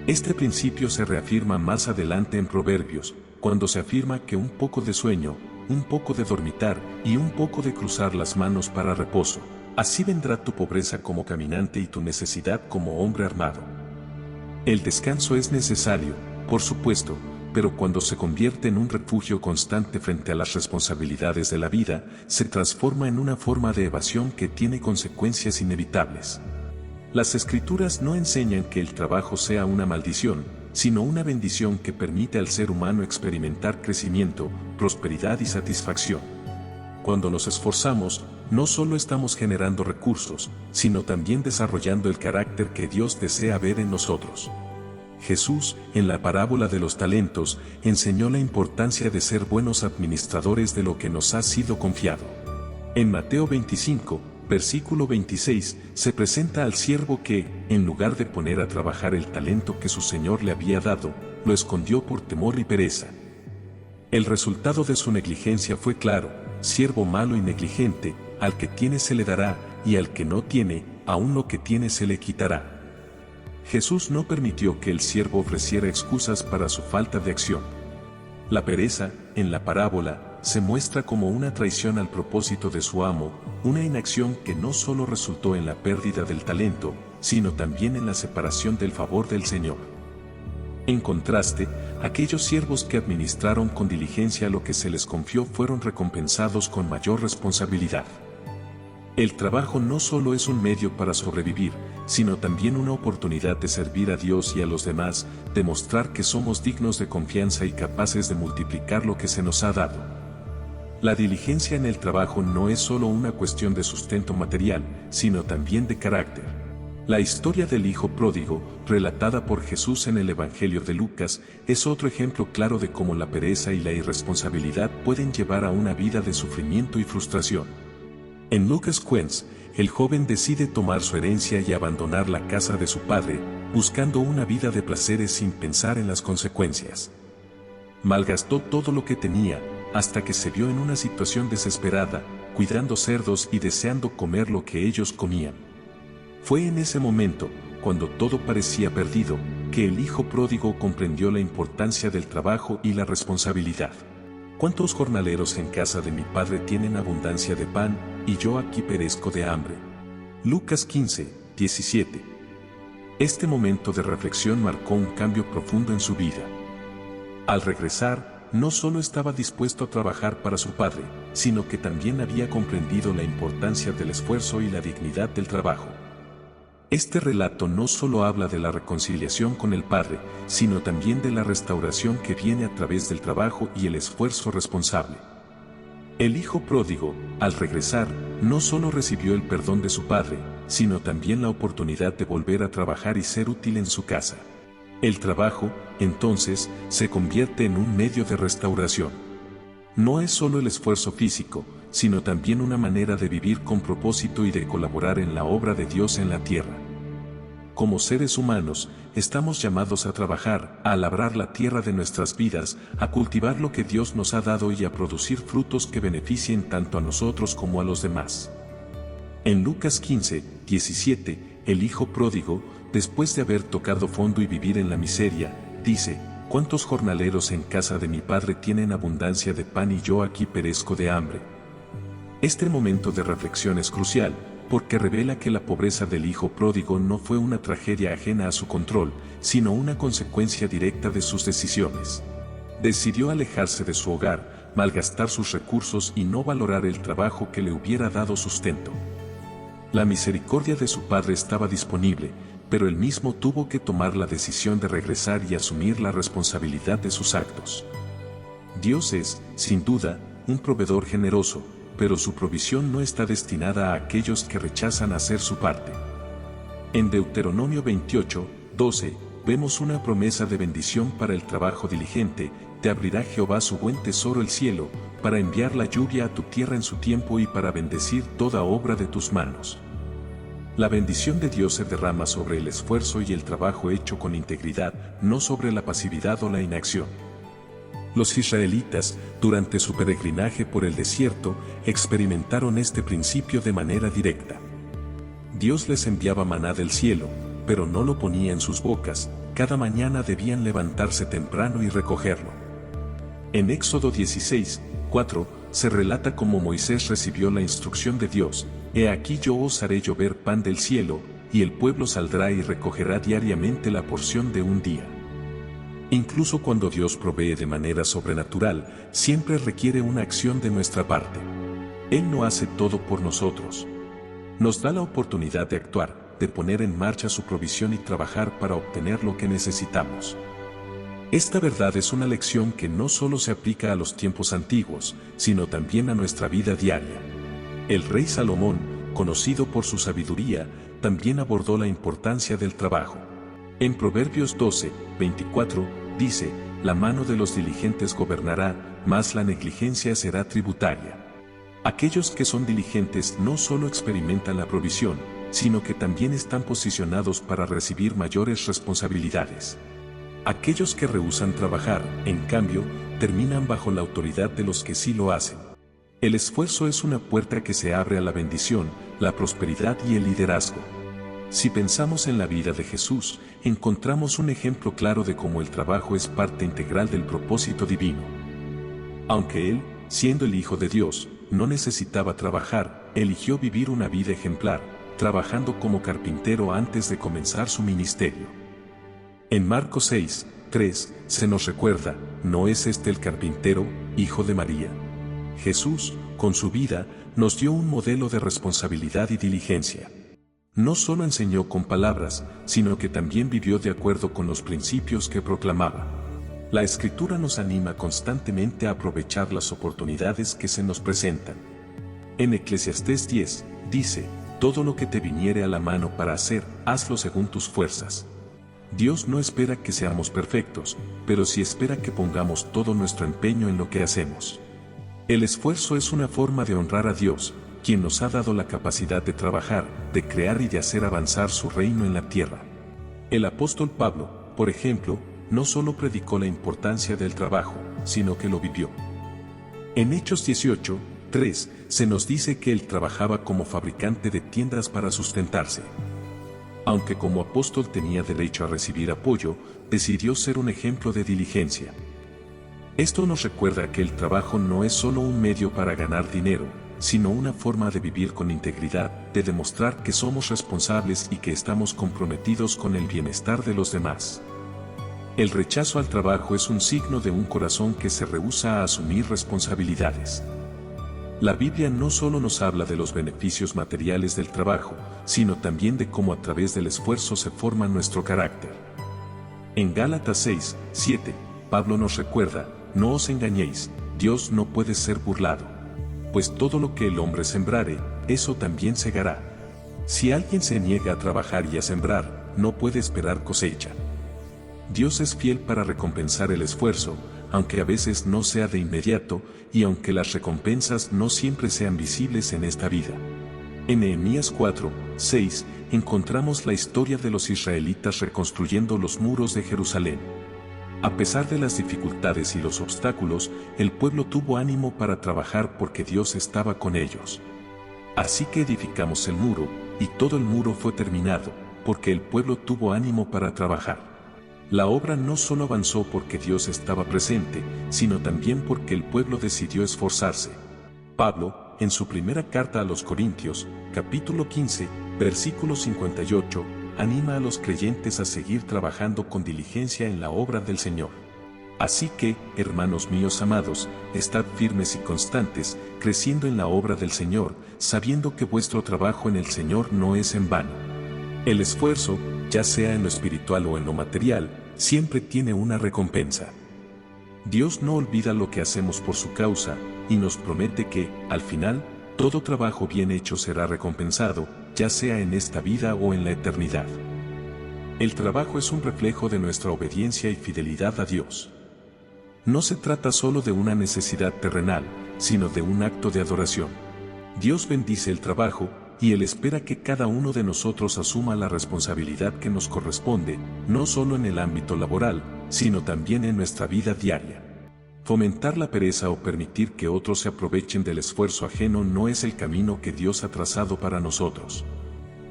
Este principio se reafirma más adelante en Proverbios, cuando se afirma que un poco de sueño un poco de dormitar y un poco de cruzar las manos para reposo. Así vendrá tu pobreza como caminante y tu necesidad como hombre armado. El descanso es necesario, por supuesto, pero cuando se convierte en un refugio constante frente a las responsabilidades de la vida, se transforma en una forma de evasión que tiene consecuencias inevitables. Las Escrituras no enseñan que el trabajo sea una maldición, sino una bendición que permite al ser humano experimentar crecimiento, prosperidad y satisfacción. Cuando nos esforzamos, no solo estamos generando recursos, sino también desarrollando el carácter que Dios desea ver en nosotros. Jesús, en la parábola de los talentos, enseñó la importancia de ser buenos administradores de lo que nos ha sido confiado. En Mateo 25, versículo 26, se presenta al siervo que, en lugar de poner a trabajar el talento que su señor le había dado, lo escondió por temor y pereza. El resultado de su negligencia fue claro: siervo malo y negligente, al que tiene se le dará, y al que no tiene, aún lo que tiene se le quitará. Jesús no permitió que el siervo ofreciera excusas para su falta de acción. La pereza, en la parábola, se muestra como una traición al propósito de su amo, una inacción que no solo resultó en la pérdida del talento, sino también en la separación del favor del Señor. En contraste, aquellos siervos que administraron con diligencia lo que se les confió fueron recompensados con mayor responsabilidad. El trabajo no solo es un medio para sobrevivir, sino también una oportunidad de servir a Dios y a los demás, demostrar que somos dignos de confianza y capaces de multiplicar lo que se nos ha dado. La diligencia en el trabajo no es solo una cuestión de sustento material, sino también de carácter. La historia del hijo pródigo, relatada por Jesús en el Evangelio de Lucas, es otro ejemplo claro de cómo la pereza y la irresponsabilidad pueden llevar a una vida de sufrimiento y frustración. En Lucas 15, el joven decide tomar su herencia y abandonar la casa de su padre, buscando una vida de placeres sin pensar en las consecuencias. Malgastó todo lo que tenía, hasta que se vio en una situación desesperada, cuidando cerdos y deseando comer lo que ellos comían. Fue en ese momento, cuando todo parecía perdido, que el hijo pródigo comprendió la importancia del trabajo y la responsabilidad. ¿Cuántos jornaleros en casa de mi padre tienen abundancia de pan, y yo aquí perezco de hambre? Lucas 15, 17. Este momento de reflexión marcó un cambio profundo en su vida. Al regresar, no solo estaba dispuesto a trabajar para su padre, sino que también había comprendido la importancia del esfuerzo y la dignidad del trabajo. Este relato no solo habla de la reconciliación con el Padre, sino también de la restauración que viene a través del trabajo y el esfuerzo responsable. El hijo pródigo, al regresar, no solo recibió el perdón de su padre, sino también la oportunidad de volver a trabajar y ser útil en su casa. El trabajo, entonces, se convierte en un medio de restauración. No es solo el esfuerzo físico, sino también una manera de vivir con propósito y de colaborar en la obra de Dios en la tierra. Como seres humanos, estamos llamados a trabajar, a labrar la tierra de nuestras vidas, a cultivar lo que Dios nos ha dado y a producir frutos que beneficien tanto a nosotros como a los demás. En Lucas 15, 17, el hijo pródigo, después de haber tocado fondo y vivir en la miseria, dice: ¿cuántos jornaleros en casa de mi padre tienen abundancia de pan y yo aquí perezco de hambre? Este momento de reflexión es crucial, porque revela que la pobreza del hijo pródigo no fue una tragedia ajena a su control, sino una consecuencia directa de sus decisiones. Decidió alejarse de su hogar, malgastar sus recursos y no valorar el trabajo que le hubiera dado sustento. La misericordia de su padre estaba disponible, pero él mismo tuvo que tomar la decisión de regresar y asumir la responsabilidad de sus actos. Dios es, sin duda, un proveedor generoso, pero su provisión no está destinada a aquellos que rechazan hacer su parte. En Deuteronomio 28, 12, vemos una promesa de bendición para el trabajo diligente: te abrirá Jehová su buen tesoro el cielo, para enviar la lluvia a tu tierra en su tiempo y para bendecir toda obra de tus manos. La bendición de Dios se derrama sobre el esfuerzo y el trabajo hecho con integridad, no sobre la pasividad o la inacción. Los israelitas, durante su peregrinaje por el desierto, experimentaron este principio de manera directa. Dios les enviaba maná del cielo, pero no lo ponía en sus bocas. Cada mañana debían levantarse temprano y recogerlo. En Éxodo 16, 4, se relata cómo Moisés recibió la instrucción de Dios: «He aquí yo os haré llover pan del cielo, y el pueblo saldrá y recogerá diariamente la porción de un día». Incluso cuando Dios provee de manera sobrenatural, siempre requiere una acción de nuestra parte. Él no hace todo por nosotros. Nos da la oportunidad de actuar, de poner en marcha su provisión y trabajar para obtener lo que necesitamos. Esta verdad es una lección que no solo se aplica a los tiempos antiguos, sino también a nuestra vida diaria. El rey Salomón, conocido por su sabiduría, también abordó la importancia del trabajo. En Proverbios 12, 24, dice: «La mano de los diligentes gobernará, mas la negligencia será tributaria». Aquellos que son diligentes no solo experimentan la provisión, sino que también están posicionados para recibir mayores responsabilidades. Aquellos que rehúsan trabajar, en cambio, terminan bajo la autoridad de los que sí lo hacen. El esfuerzo es una puerta que se abre a la bendición, la prosperidad y el liderazgo. Si pensamos en la vida de Jesús, encontramos un ejemplo claro de cómo el trabajo es parte integral del propósito divino. Aunque él, siendo el Hijo de Dios, no necesitaba trabajar, eligió vivir una vida ejemplar, trabajando como carpintero antes de comenzar su ministerio. En Marcos 6, 3, se nos recuerda: ¿no es este el carpintero, hijo de María? Jesús, con su vida, nos dio un modelo de responsabilidad y diligencia. No solo enseñó con palabras, sino que también vivió de acuerdo con los principios que proclamaba. La Escritura nos anima constantemente a aprovechar las oportunidades que se nos presentan. En Eclesiastés 10, dice: «Todo lo que te viniere a la mano para hacer, hazlo según tus fuerzas». Dios no espera que seamos perfectos, pero sí espera que pongamos todo nuestro empeño en lo que hacemos. El esfuerzo es una forma de honrar a Dios, quien nos ha dado la capacidad de trabajar, de crear y de hacer avanzar su reino en la tierra. El apóstol Pablo, por ejemplo, no solo predicó la importancia del trabajo, sino que lo vivió. En Hechos 18, 3, se nos dice que él trabajaba como fabricante de tiendas para sustentarse. Aunque como apóstol tenía derecho a recibir apoyo, decidió ser un ejemplo de diligencia. Esto nos recuerda que el trabajo no es solo un medio para ganar dinero, sino una forma de vivir con integridad, de demostrar que somos responsables y que estamos comprometidos con el bienestar de los demás. El rechazo al trabajo es un signo de un corazón que se rehúsa a asumir responsabilidades. La Biblia no solo nos habla de los beneficios materiales del trabajo, sino también de cómo a través del esfuerzo se forma nuestro carácter. En Gálatas 6, 7, Pablo nos recuerda: «No os engañéis, Dios no puede ser burlado. Pues todo lo que el hombre sembrare, eso también segará». Si alguien se niega a trabajar y a sembrar, no puede esperar cosecha. Dios es fiel para recompensar el esfuerzo, aunque a veces no sea de inmediato, y aunque las recompensas no siempre sean visibles en esta vida. En Nehemías 4, 6, encontramos la historia de los israelitas reconstruyendo los muros de Jerusalén. A pesar de las dificultades y los obstáculos, el pueblo tuvo ánimo para trabajar porque Dios estaba con ellos. Así que edificamos el muro, y todo el muro fue terminado, porque el pueblo tuvo ánimo para trabajar. La obra no solo avanzó porque Dios estaba presente, sino también porque el pueblo decidió esforzarse. Pablo, en su primera carta a los Corintios, capítulo 15, versículo 58, anima a los creyentes a seguir trabajando con diligencia en la obra del Señor. Así que, hermanos míos amados, estad firmes y constantes, creciendo en la obra del Señor, sabiendo que vuestro trabajo en el Señor no es en vano. El esfuerzo, ya sea en lo espiritual o en lo material, siempre tiene una recompensa. Dios no olvida lo que hacemos por su causa, y nos promete que, al final, todo trabajo bien hecho será recompensado, ya sea en esta vida o en la eternidad. El trabajo es un reflejo de nuestra obediencia y fidelidad a Dios. No se trata solo de una necesidad terrenal, sino de un acto de adoración. Dios bendice el trabajo, y Él espera que cada uno de nosotros asuma la responsabilidad que nos corresponde, no solo en el ámbito laboral, sino también en nuestra vida diaria. Fomentar la pereza o permitir que otros se aprovechen del esfuerzo ajeno no es el camino que Dios ha trazado para nosotros.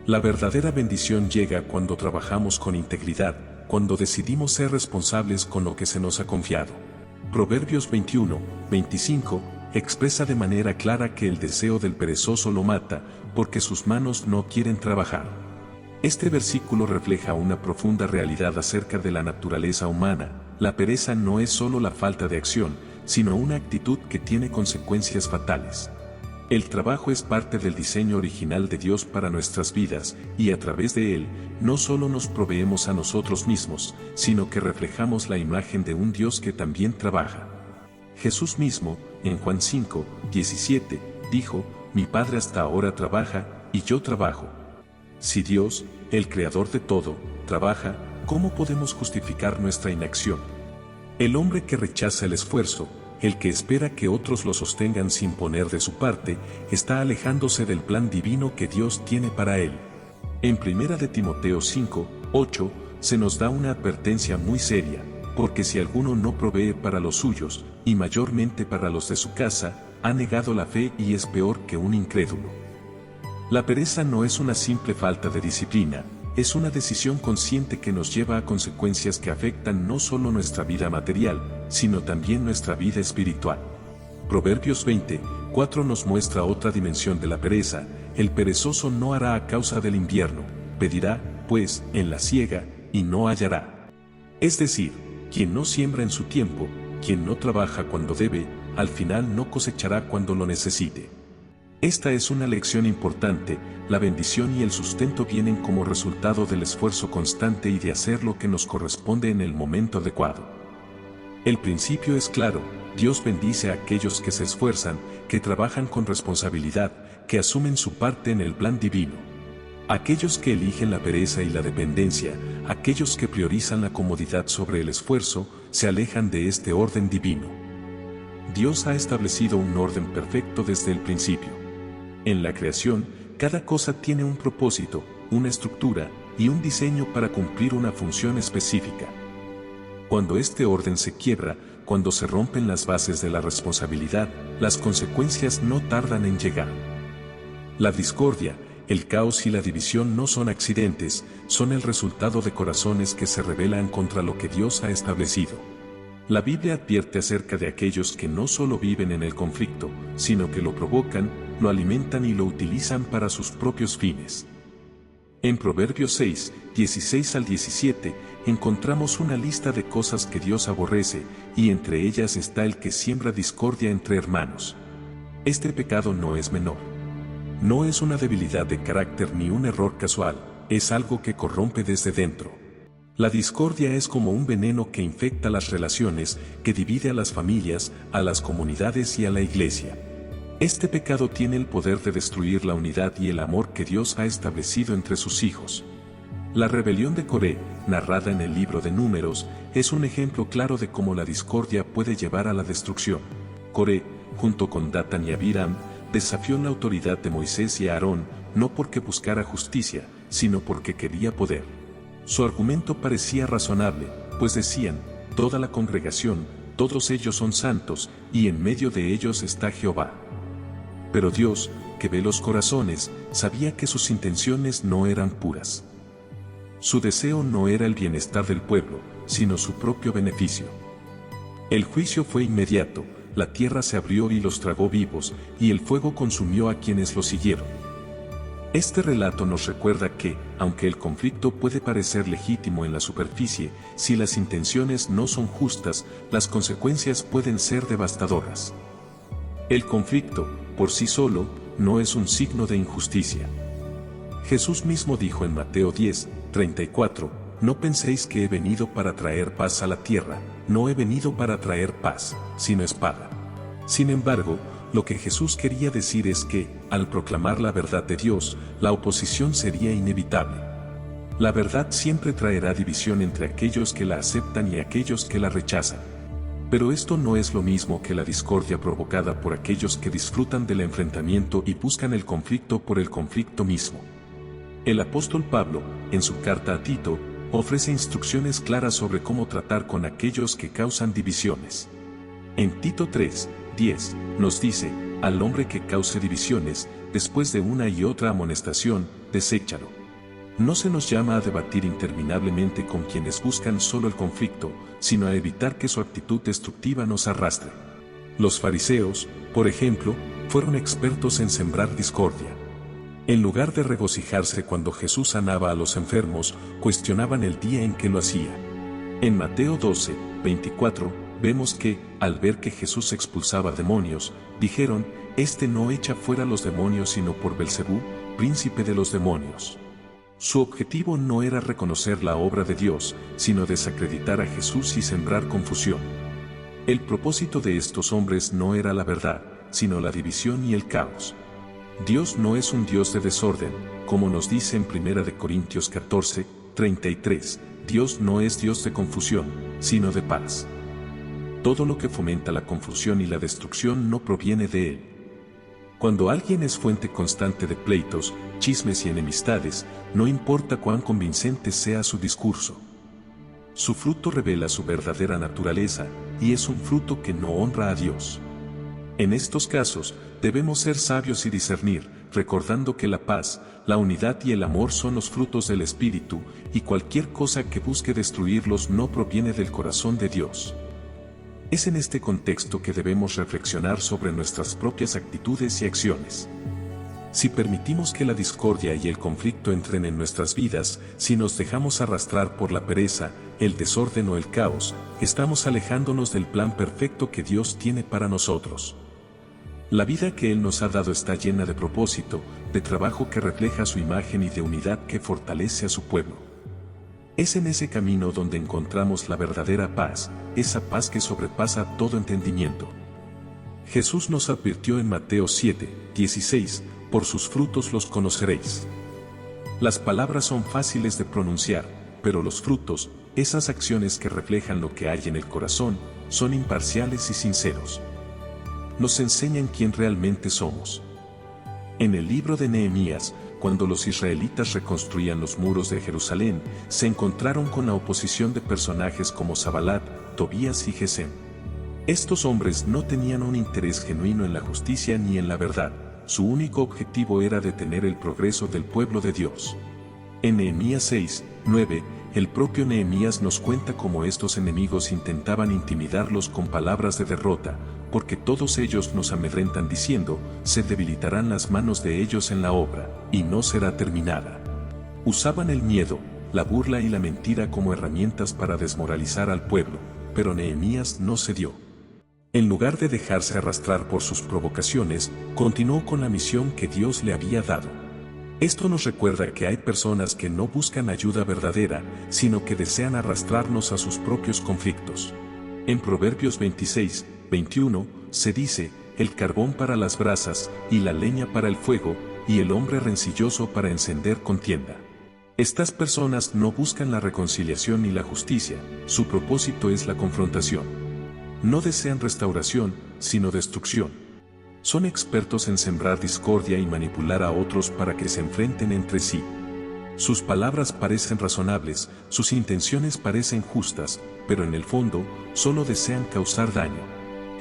La verdadera bendición llega cuando trabajamos con integridad, cuando decidimos ser responsables con lo que se nos ha confiado. Proverbios 21, 25 expresa de manera clara que el deseo del perezoso lo mata, porque sus manos no quieren trabajar. Este versículo refleja una profunda realidad acerca de la naturaleza humana. La pereza no es solo la falta de acción, sino una actitud que tiene consecuencias fatales. El trabajo es parte del diseño original de Dios para nuestras vidas, y a través de él, no solo nos proveemos a nosotros mismos, sino que reflejamos la imagen de un Dios que también trabaja. Jesús mismo, en Juan 5, 17, dijo: Mi Padre hasta ahora trabaja, y yo trabajo. Si Dios, el creador de todo, trabaja, ¿cómo podemos justificar nuestra inacción? El hombre que rechaza el esfuerzo, el que espera que otros lo sostengan sin poner de su parte, está alejándose del plan divino que Dios tiene para él. En 1 de Timoteo 5, 8, se nos da una advertencia muy seria, porque si alguno no provee para los suyos, y mayormente para los de su casa, ha negado la fe y es peor que un incrédulo. La pereza no es una simple falta de disciplina, es una decisión consciente que nos lleva a consecuencias que afectan no solo nuestra vida material, sino también nuestra vida espiritual. Proverbios 20, 4 nos muestra otra dimensión de la pereza: el perezoso no hará a causa del invierno, pedirá, pues, en la siega, y no hallará. Es decir, quien no siembra en su tiempo, quien no trabaja cuando debe, al final no cosechará cuando lo necesite. Esta es una lección importante. La bendición y el sustento vienen como resultado del esfuerzo constante y de hacer lo que nos corresponde en el momento adecuado. El principio es claro: Dios bendice a aquellos que se esfuerzan, que trabajan con responsabilidad, que asumen su parte en el plan divino. Aquellos que eligen la pereza y la dependencia, aquellos que priorizan la comodidad sobre el esfuerzo, se alejan de este orden divino. Dios ha establecido un orden perfecto desde el principio. En la creación, cada cosa tiene un propósito, una estructura y un diseño para cumplir una función específica. Cuando este orden se quiebra, cuando se rompen las bases de la responsabilidad, las consecuencias no tardan en llegar. La discordia, el caos y la división no son accidentes, son el resultado de corazones que se rebelan contra lo que Dios ha establecido. La Biblia advierte acerca de aquellos que no solo viven en el conflicto, sino que lo provocan, lo alimentan y lo utilizan para sus propios fines. En Proverbios 6, 16 al 17, encontramos una lista de cosas que Dios aborrece, y entre ellas está el que siembra discordia entre hermanos. Este pecado no es menor. No es una debilidad de carácter ni un error casual, es algo que corrompe desde dentro. La discordia es como un veneno que infecta las relaciones, que divide a las familias, a las comunidades y a la iglesia. Este pecado tiene el poder de destruir la unidad y el amor que Dios ha establecido entre sus hijos. La rebelión de Coré, narrada en el libro de Números, es un ejemplo claro de cómo la discordia puede llevar a la destrucción. Coré, junto con Datán y Abiram, desafió la autoridad de Moisés y Aarón, no porque buscara justicia, sino porque quería poder. Su argumento parecía razonable, pues decían: toda la congregación, todos ellos son santos, y en medio de ellos está Jehová. Pero Dios, que ve los corazones, sabía que sus intenciones no eran puras. Su deseo no era el bienestar del pueblo, sino su propio beneficio. El juicio fue inmediato, la tierra se abrió y los tragó vivos, y el fuego consumió a quienes lo siguieron. Este relato nos recuerda que, aunque el conflicto puede parecer legítimo en la superficie, si las intenciones no son justas, las consecuencias pueden ser devastadoras. El conflicto, por sí solo, no es un signo de injusticia. Jesús mismo dijo en Mateo 10, 34, no penséis que he venido para traer paz a la tierra, no he venido para traer paz, sino espada. Sin embargo, lo que Jesús quería decir es que, al proclamar la verdad de Dios, la oposición sería inevitable. La verdad siempre traerá división entre aquellos que la aceptan y aquellos que la rechazan. Pero esto no es lo mismo que la discordia provocada por aquellos que disfrutan del enfrentamiento y buscan el conflicto por el conflicto mismo. El apóstol Pablo, en su carta a Tito, ofrece instrucciones claras sobre cómo tratar con aquellos que causan divisiones. En Tito 3, 10, nos dice: al hombre que cause divisiones, después de una y otra amonestación, deséchalo. No se nos llama a debatir interminablemente con quienes buscan solo el conflicto, sino a evitar que su actitud destructiva nos arrastre. Los fariseos, por ejemplo, fueron expertos en sembrar discordia. En lugar de regocijarse cuando Jesús sanaba a los enfermos, cuestionaban el día en que lo hacía. En Mateo 12, 24, vemos que, al ver que Jesús expulsaba demonios, dijeron: «Este no echa fuera los demonios sino por Belcebú, príncipe de los demonios». Su objetivo no era reconocer la obra de Dios, sino desacreditar a Jesús y sembrar confusión. El propósito de estos hombres no era la verdad, sino la división y el caos. Dios no es un Dios de desorden, como nos dice en 1 Corintios 14, 33, Dios no es Dios de confusión, sino de paz. Todo lo que fomenta la confusión y la destrucción no proviene de Él. Cuando alguien es fuente constante de pleitos, chismes y enemistades, no importa cuán convincente sea su discurso. Su fruto revela su verdadera naturaleza, y es un fruto que no honra a Dios. En estos casos, debemos ser sabios y discernir, recordando que la paz, la unidad y el amor son los frutos del Espíritu, y cualquier cosa que busque destruirlos no proviene del corazón de Dios. Es en este contexto que debemos reflexionar sobre nuestras propias actitudes y acciones. Si permitimos que la discordia y el conflicto entren en nuestras vidas, si nos dejamos arrastrar por la pereza, el desorden o el caos, estamos alejándonos del plan perfecto que Dios tiene para nosotros. La vida que Él nos ha dado está llena de propósito, de trabajo que refleja su imagen y de unidad que fortalece a su pueblo. Es en ese camino donde encontramos la verdadera paz, esa paz que sobrepasa todo entendimiento. Jesús nos advirtió en Mateo 7, 16, «Por sus frutos los conoceréis». Las palabras son fáciles de pronunciar, pero los frutos, esas acciones que reflejan lo que hay en el corazón, son imparciales y sinceros. Nos enseñan quién realmente somos. En el libro de Nehemías, cuando los israelitas reconstruían los muros de Jerusalén, se encontraron con la oposición de personajes como Sanbalat, Tobías y Gesem. Estos hombres no tenían un interés genuino en la justicia ni en la verdad, su único objetivo era detener el progreso del pueblo de Dios. En Nehemías 6, 9, el propio Nehemías nos cuenta cómo estos enemigos intentaban intimidarlos con palabras de derrota, porque todos ellos nos amedrentan diciendo: «Se debilitarán las manos de ellos en la obra, y no será terminada». Usaban el miedo, la burla y la mentira como herramientas para desmoralizar al pueblo, pero Nehemías no cedió. En lugar de dejarse arrastrar por sus provocaciones, continuó con la misión que Dios le había dado. Esto nos recuerda que hay personas que no buscan ayuda verdadera, sino que desean arrastrarnos a sus propios conflictos. En Proverbios 26, 21, se dice: «El carbón para las brasas, y la leña para el fuego, y el hombre rencilloso para encender contienda». Estas personas no buscan la reconciliación ni la justicia, su propósito es la confrontación. No desean restauración, sino destrucción. Son expertos en sembrar discordia y manipular a otros para que se enfrenten entre sí. Sus palabras parecen razonables, sus intenciones parecen justas, pero en el fondo, solo desean causar daño.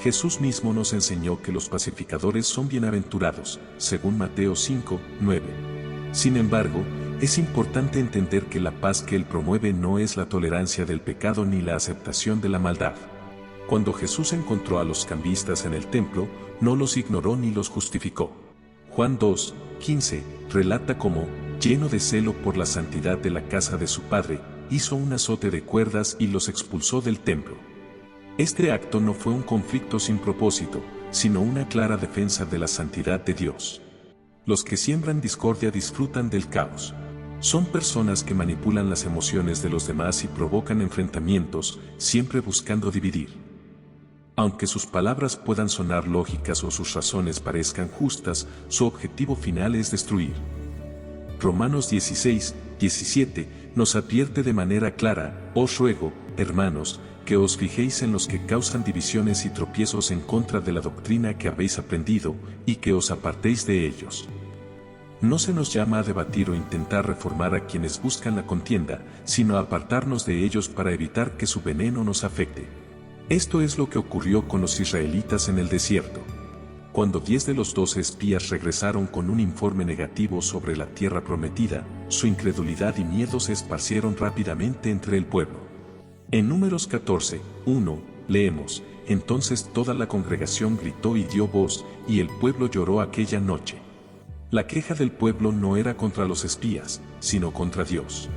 Jesús mismo nos enseñó que los pacificadores son bienaventurados, según Mateo 5, 9. Sin embargo, es importante entender que la paz que Él promueve no es la tolerancia del pecado ni la aceptación de la maldad. Cuando Jesús encontró a los cambistas en el templo, no los ignoró ni los justificó. Juan 2, 15, relata cómo, lleno de celo por la santidad de la casa de su padre, hizo un azote de cuerdas y los expulsó del templo. Este acto no fue un conflicto sin propósito, sino una clara defensa de la santidad de Dios. Los que siembran discordia disfrutan del caos. Son personas que manipulan las emociones de los demás y provocan enfrentamientos, siempre buscando dividir. Aunque sus palabras puedan sonar lógicas o sus razones parezcan justas, su objetivo final es destruir. Romanos 16, 17, nos advierte de manera clara: «Os ruego, hermanos, que os fijéis en los que causan divisiones y tropiezos en contra de la doctrina que habéis aprendido, y que os apartéis de ellos». No se nos llama a debatir o intentar reformar a quienes buscan la contienda, sino a apartarnos de ellos para evitar que su veneno nos afecte. Esto es lo que ocurrió con los israelitas en el desierto. Cuando 10 de los 12 espías regresaron con un informe negativo sobre la tierra prometida, su incredulidad y miedo se esparcieron rápidamente entre el pueblo. En Números 14, 1, leemos: Entonces toda la congregación gritó y dio voz, y el pueblo lloró aquella noche. La queja del pueblo no era contra los espías, sino contra Dios.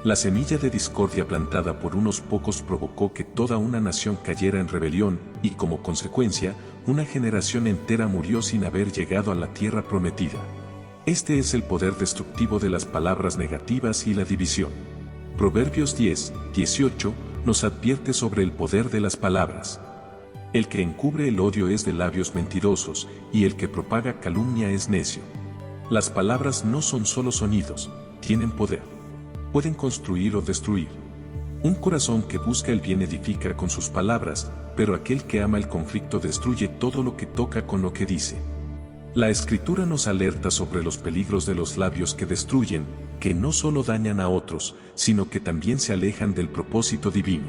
La semilla de discordia plantada por unos pocos provocó que toda una nación cayera en rebelión, y como consecuencia, una generación entera murió sin haber llegado a la tierra prometida. Este es el poder destructivo de las palabras negativas y la división. Proverbios 10:18 nos advierte sobre el poder de las palabras. El que encubre el odio es de labios mentirosos, y el que propaga calumnia es necio. Las palabras no son solo sonidos, tienen poder. Pueden construir o destruir. Un corazón que busca el bien edifica con sus palabras, pero aquel que ama el conflicto destruye todo lo que toca con lo que dice. La Escritura nos alerta sobre los peligros de los labios que destruyen, que no solo dañan a otros, sino que también se alejan del propósito divino.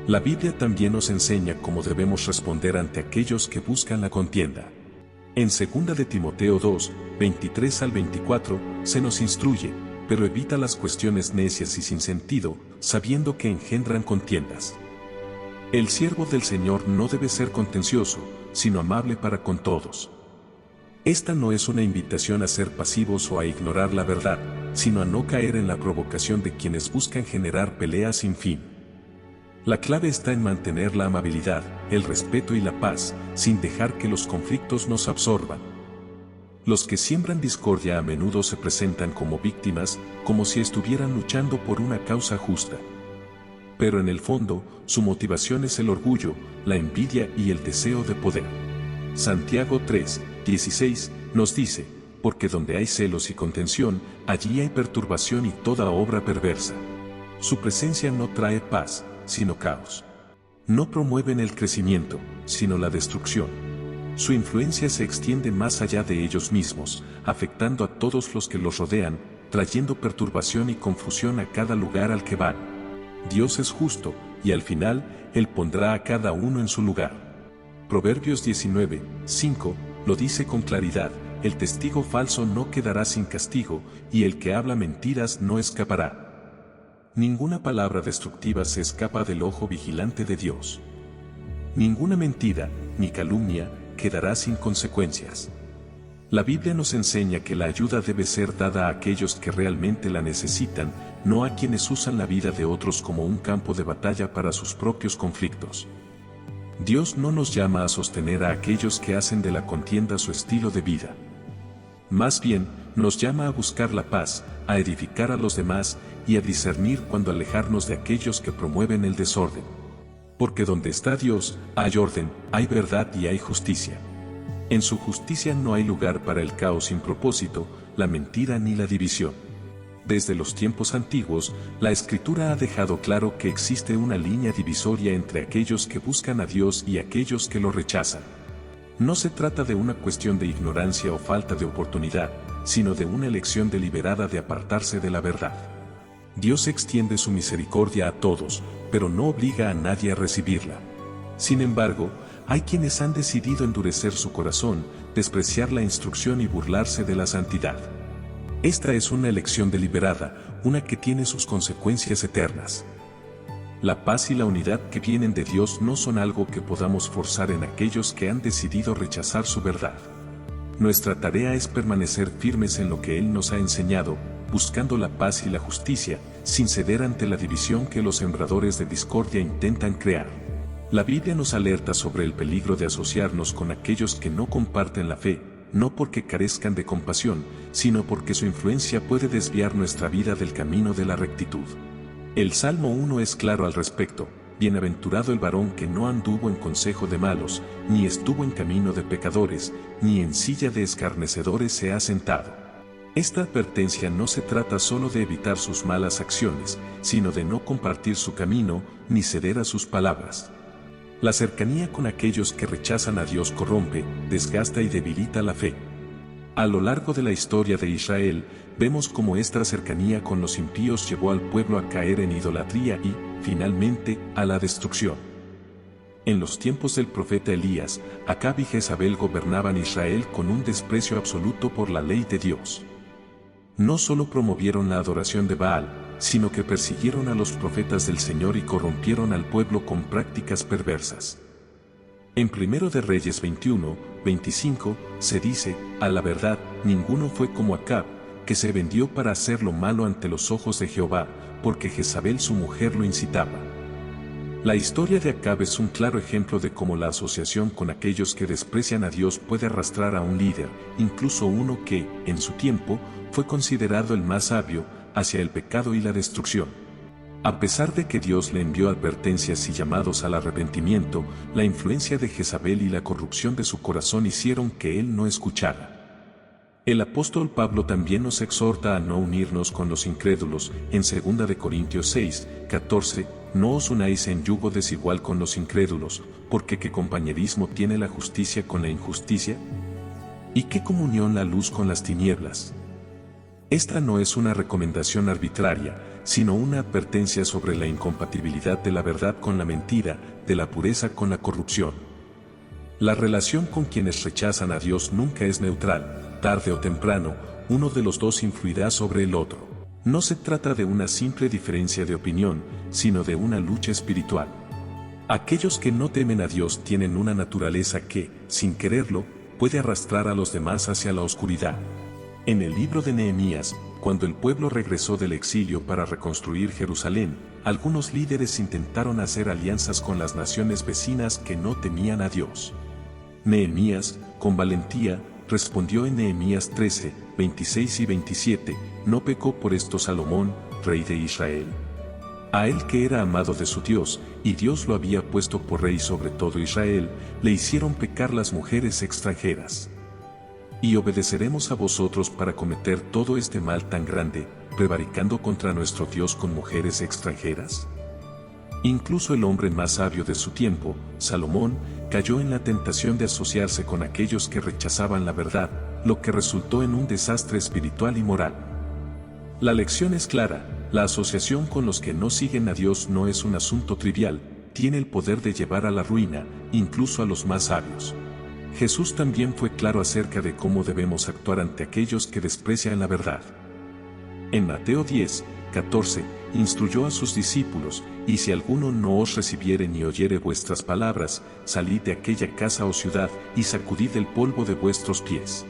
La Biblia también nos enseña cómo debemos responder ante aquellos que buscan la contienda. En 2 de Timoteo 2, 23 al 24, se nos instruye, pero evita las cuestiones necias y sin sentido, sabiendo que engendran contiendas. El siervo del Señor no debe ser contencioso, sino amable para con todos. Esta no es una invitación a ser pasivos o a ignorar la verdad, sino a no caer en la provocación de quienes buscan generar peleas sin fin. La clave está en mantener la amabilidad, el respeto y la paz, sin dejar que los conflictos nos absorban. Los que siembran discordia a menudo se presentan como víctimas, como si estuvieran luchando por una causa justa. Pero en el fondo, su motivación es el orgullo, la envidia y el deseo de poder. Santiago 3:16 nos dice, porque donde hay celos y contención, allí hay perturbación y toda obra perversa. Su presencia no trae paz, sino caos. No promueven el crecimiento, sino la destrucción. Su influencia se extiende más allá de ellos mismos, afectando a todos los que los rodean, trayendo perturbación y confusión a cada lugar al que van. Dios es justo, y al final, Él pondrá a cada uno en su lugar. Proverbios 19:5 lo dice con claridad, el testigo falso no quedará sin castigo, y el que habla mentiras no escapará. Ninguna palabra destructiva se escapa del ojo vigilante de Dios. Ninguna mentira, ni calumnia, quedará sin consecuencias. La Biblia nos enseña que la ayuda debe ser dada a aquellos que realmente la necesitan, no a quienes usan la vida de otros como un campo de batalla para sus propios conflictos. Dios no nos llama a sostener a aquellos que hacen de la contienda su estilo de vida. Más bien, nos llama a buscar la paz, a edificar a los demás y a discernir cuándo alejarnos de aquellos que promueven el desorden. Porque donde está Dios, hay orden, hay verdad y hay justicia. En su justicia no hay lugar para el caos sin propósito, la mentira ni la división. Desde los tiempos antiguos, la Escritura ha dejado claro que existe una línea divisoria entre aquellos que buscan a Dios y aquellos que lo rechazan. No se trata de una cuestión de ignorancia o falta de oportunidad, sino de una elección deliberada de apartarse de la verdad. Dios extiende su misericordia a todos, pero no obliga a nadie a recibirla. Sin embargo, hay quienes han decidido endurecer su corazón, despreciar la instrucción y burlarse de la santidad. Esta es una elección deliberada, una que tiene sus consecuencias eternas. La paz y la unidad que vienen de Dios no son algo que podamos forzar en aquellos que han decidido rechazar su verdad. Nuestra tarea es permanecer firmes en lo que Él nos ha enseñado, buscando la paz y la justicia, sin ceder ante la división que los sembradores de discordia intentan crear. La Biblia nos alerta sobre el peligro de asociarnos con aquellos que no comparten la fe, no porque carezcan de compasión, sino porque su influencia puede desviar nuestra vida del camino de la rectitud. El Salmo 1 es claro al respecto, bienaventurado el varón que no anduvo en consejo de malos, ni estuvo en camino de pecadores, ni en silla de escarnecedores se ha sentado. Esta advertencia no se trata solo de evitar sus malas acciones, sino de no compartir su camino, ni ceder a sus palabras. La cercanía con aquellos que rechazan a Dios corrompe, desgasta y debilita la fe. A lo largo de la historia de Israel, vemos cómo esta cercanía con los impíos llevó al pueblo a caer en idolatría y, finalmente, a la destrucción. En los tiempos del profeta Elías, Acab y Jezabel gobernaban Israel con un desprecio absoluto por la ley de Dios. No solo promovieron la adoración de Baal, sino que persiguieron a los profetas del Señor y corrompieron al pueblo con prácticas perversas. En Primero de Reyes 21, 25, se dice, a la verdad, ninguno fue como Acab, que se vendió para hacer lo malo ante los ojos de Jehová, porque Jezabel su mujer lo incitaba. La historia de Acab es un claro ejemplo de cómo la asociación con aquellos que desprecian a Dios puede arrastrar a un líder, incluso uno que, en su tiempo, fue considerado el más sabio, hacia el pecado y la destrucción. A pesar de que Dios le envió advertencias y llamados al arrepentimiento, la influencia de Jezabel y la corrupción de su corazón hicieron que él no escuchara. El apóstol Pablo también nos exhorta a no unirnos con los incrédulos, en 2 de Corintios 6, 14, no os unáis en yugo desigual con los incrédulos, porque ¿qué compañerismo tiene la justicia con la injusticia? ¿Y qué comunión la luz con las tinieblas? Esta no es una recomendación arbitraria, sino una advertencia sobre la incompatibilidad de la verdad con la mentira, de la pureza con la corrupción. La relación con quienes rechazan a Dios nunca es neutral, tarde o temprano, uno de los dos influirá sobre el otro. No se trata de una simple diferencia de opinión, sino de una lucha espiritual. Aquellos que no temen a Dios tienen una naturaleza que, sin quererlo, puede arrastrar a los demás hacia la oscuridad. En el libro de Nehemías, cuando el pueblo regresó del exilio para reconstruir Jerusalén, algunos líderes intentaron hacer alianzas con las naciones vecinas que no temían a Dios. Nehemías, con valentía, respondió en Nehemías 13, 26 y 27, ¿no pecó por esto Salomón, rey de Israel? A él que era amado de su Dios, y Dios lo había puesto por rey sobre todo Israel, le hicieron pecar las mujeres extranjeras. Y obedeceremos a vosotros para cometer todo este mal tan grande, prevaricando contra nuestro Dios con mujeres extranjeras. Incluso el hombre más sabio de su tiempo, Salomón, cayó en la tentación de asociarse con aquellos que rechazaban la verdad, lo que resultó en un desastre espiritual y moral. La lección es clara, la asociación con los que no siguen a Dios no es un asunto trivial, tiene el poder de llevar a la ruina, incluso a los más sabios. Jesús también fue claro acerca de cómo debemos actuar ante aquellos que desprecian la verdad. En Mateo 10, 14, instruyó a sus discípulos, y si alguno no os recibiere ni oyere vuestras palabras, salid de aquella casa o ciudad, y sacudid el polvo de vuestros pies.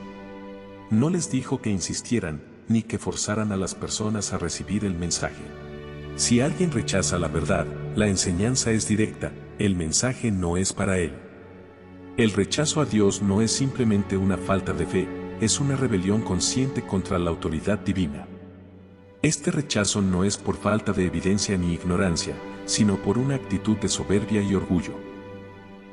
No les dijo que insistieran, ni que forzaran a las personas a recibir el mensaje. Si alguien rechaza la verdad, la enseñanza es directa, el mensaje no es para él. El rechazo a Dios no es simplemente una falta de fe, es una rebelión consciente contra la autoridad divina. Este rechazo no es por falta de evidencia ni ignorancia, sino por una actitud de soberbia y orgullo.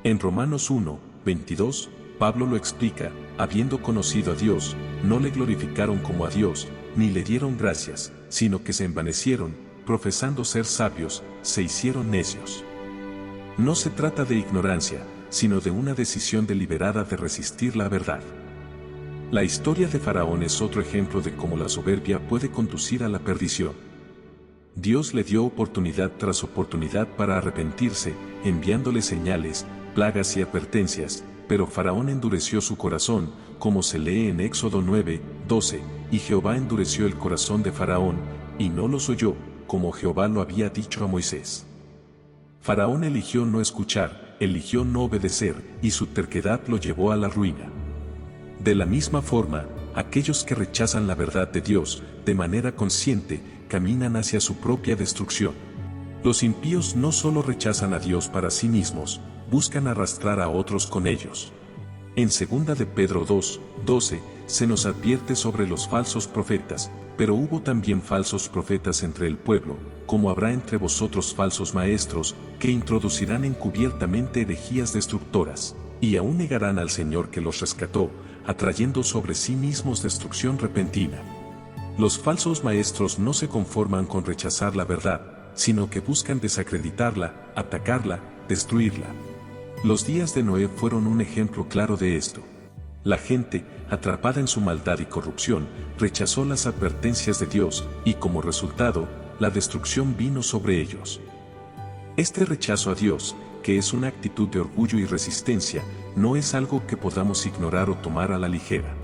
En Romanos 1, 22, Pablo lo explica, habiendo conocido a Dios, no le glorificaron como a Dios, ni le dieron gracias, sino que se envanecieron, profesando ser sabios, se hicieron necios. No se trata de ignorancia, sino de una decisión deliberada de resistir la verdad. La historia de Faraón es otro ejemplo de cómo la soberbia puede conducir a la perdición. Dios le dio oportunidad tras oportunidad para arrepentirse, enviándole señales, plagas y advertencias, pero Faraón endureció su corazón, como se lee en Éxodo 9, 12, y Jehová endureció el corazón de Faraón, y no los oyó, como Jehová lo había dicho a Moisés. Faraón eligió no escuchar, eligió no obedecer, y su terquedad lo llevó a la ruina. De la misma forma, aquellos que rechazan la verdad de Dios, de manera consciente, caminan hacia su propia destrucción. Los impíos no solo rechazan a Dios para sí mismos, buscan arrastrar a otros con ellos. En 2 de Pedro 2, 12, se nos advierte sobre los falsos profetas, pero hubo también falsos profetas entre el pueblo, como habrá entre vosotros falsos maestros, que introducirán encubiertamente herejías destructoras, y aún negarán al Señor que los rescató, atrayendo sobre sí mismos destrucción repentina. Los falsos maestros no se conforman con rechazar la verdad, sino que buscan desacreditarla, atacarla, destruirla. Los días de Noé fueron un ejemplo claro de esto. La gente, atrapada en su maldad y corrupción, rechazó las advertencias de Dios, y como resultado, la destrucción vino sobre ellos. Este rechazo a Dios, que es una actitud de orgullo y resistencia, no es algo que podamos ignorar o tomar a la ligera.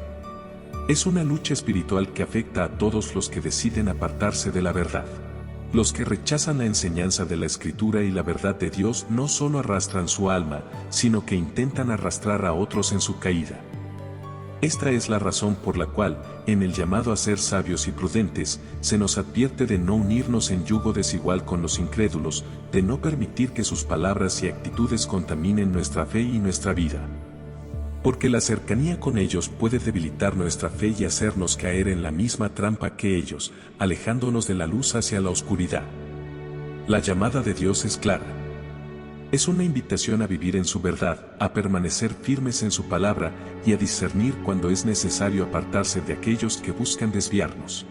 Es una lucha espiritual que afecta a todos los que deciden apartarse de la verdad. Los que rechazan la enseñanza de la Escritura y la verdad de Dios no solo arrastran su alma, sino que intentan arrastrar a otros en su caída. Esta es la razón por la cual, en el llamado a ser sabios y prudentes, se nos advierte de no unirnos en yugo desigual con los incrédulos, de no permitir que sus palabras y actitudes contaminen nuestra fe y nuestra vida. Porque la cercanía con ellos puede debilitar nuestra fe y hacernos caer en la misma trampa que ellos, alejándonos de la luz hacia la oscuridad. La llamada de Dios es clara. Es una invitación a vivir en su verdad, a permanecer firmes en su palabra y a discernir cuando es necesario apartarse de aquellos que buscan desviarnos.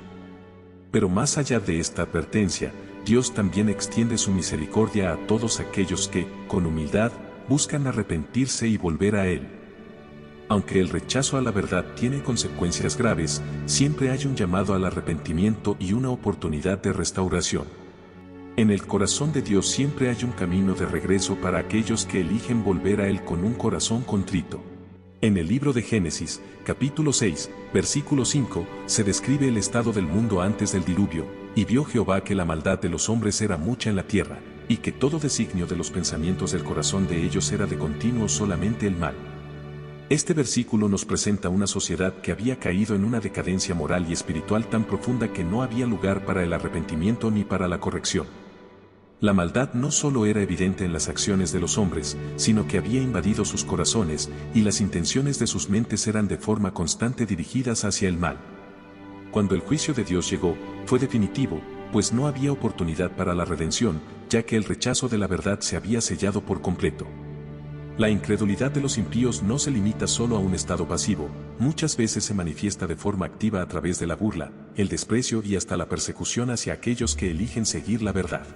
Pero más allá de esta advertencia, Dios también extiende su misericordia a todos aquellos que, con humildad, buscan arrepentirse y volver a Él. Aunque el rechazo a la verdad tiene consecuencias graves, siempre hay un llamado al arrepentimiento y una oportunidad de restauración. En el corazón de Dios siempre hay un camino de regreso para aquellos que eligen volver a Él con un corazón contrito. En el libro de Génesis, capítulo 6, versículo 5, se describe el estado del mundo antes del diluvio, y vio Jehová que la maldad de los hombres era mucha en la tierra, y que todo designio de los pensamientos del corazón de ellos era de continuo solamente el mal. Este versículo nos presenta una sociedad que había caído en una decadencia moral y espiritual tan profunda que no había lugar para el arrepentimiento ni para la corrección. La maldad no solo era evidente en las acciones de los hombres, sino que había invadido sus corazones, y las intenciones de sus mentes eran de forma constante dirigidas hacia el mal. Cuando el juicio de Dios llegó, fue definitivo, pues no había oportunidad para la redención, ya que el rechazo de la verdad se había sellado por completo. La incredulidad de los impíos no se limita solo a un estado pasivo, muchas veces se manifiesta de forma activa a través de la burla, el desprecio y hasta la persecución hacia aquellos que eligen seguir la verdad.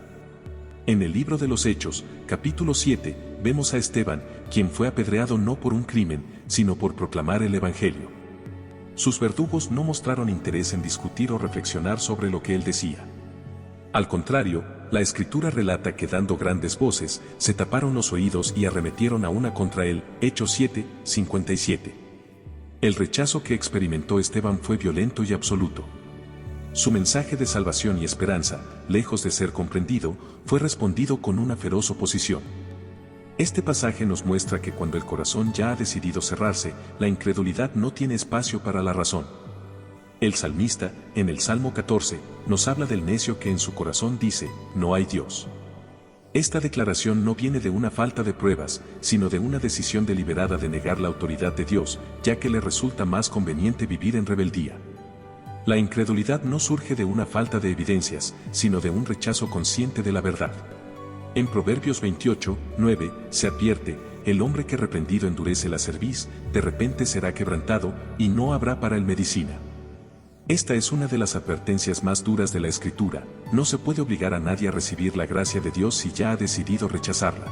En el libro de los Hechos, capítulo 7, vemos a Esteban, quien fue apedreado no por un crimen, sino por proclamar el Evangelio. Sus verdugos no mostraron interés en discutir o reflexionar sobre lo que él decía. Al contrario, la Escritura relata que dando grandes voces, se taparon los oídos y arremetieron a una contra él, Hechos 7, 57. El rechazo que experimentó Esteban fue violento y absoluto. Su mensaje de salvación y esperanza, lejos de ser comprendido, fue respondido con una feroz oposición. Este pasaje nos muestra que cuando el corazón ya ha decidido cerrarse, la incredulidad no tiene espacio para la razón. El salmista, en el Salmo 14, nos habla del necio que en su corazón dice, no hay Dios. Esta declaración no viene de una falta de pruebas, sino de una decisión deliberada de negar la autoridad de Dios, ya que le resulta más conveniente vivir en rebeldía. La incredulidad no surge de una falta de evidencias, sino de un rechazo consciente de la verdad. En Proverbios 28, 9, se advierte, el hombre que reprendido endurece la cerviz, de repente será quebrantado, y no habrá para él medicina. Esta es una de las advertencias más duras de la Escritura, no se puede obligar a nadie a recibir la gracia de Dios si ya ha decidido rechazarla.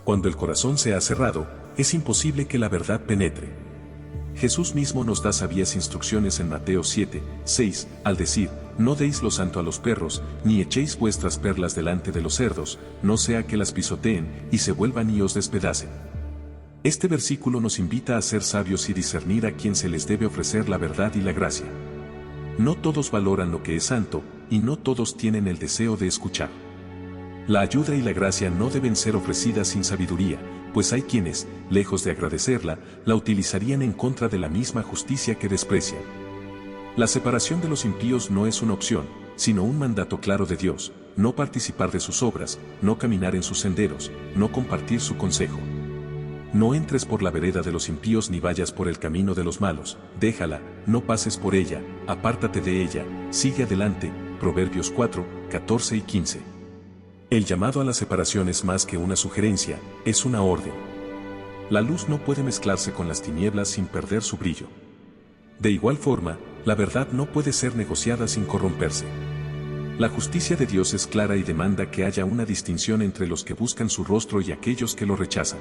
Cuando el corazón se ha cerrado, es imposible que la verdad penetre. Jesús mismo nos da sabias instrucciones en Mateo 7, 6, al decir, no deis lo santo a los perros, ni echéis vuestras perlas delante de los cerdos, no sea que las pisoteen, y se vuelvan y os despedacen. Este versículo nos invita a ser sabios y discernir a quién se les debe ofrecer la verdad y la gracia. No todos valoran lo que es santo, y no todos tienen el deseo de escuchar. La ayuda y la gracia no deben ser ofrecidas sin sabiduría, pues hay quienes, lejos de agradecerla, la utilizarían en contra de la misma justicia que desprecian. La separación de los impíos no es una opción, sino un mandato claro de Dios, no participar de sus obras, no caminar en sus senderos, no compartir su consejo. No entres por la vereda de los impíos ni vayas por el camino de los malos, déjala, no pases por ella, apártate de ella, sigue adelante, Proverbios 4, 14 y 15. El llamado a la separación es más que una sugerencia, es una orden. La luz no puede mezclarse con las tinieblas sin perder su brillo. De igual forma, la verdad no puede ser negociada sin corromperse. La justicia de Dios es clara y demanda que haya una distinción entre los que buscan su rostro y aquellos que lo rechazan.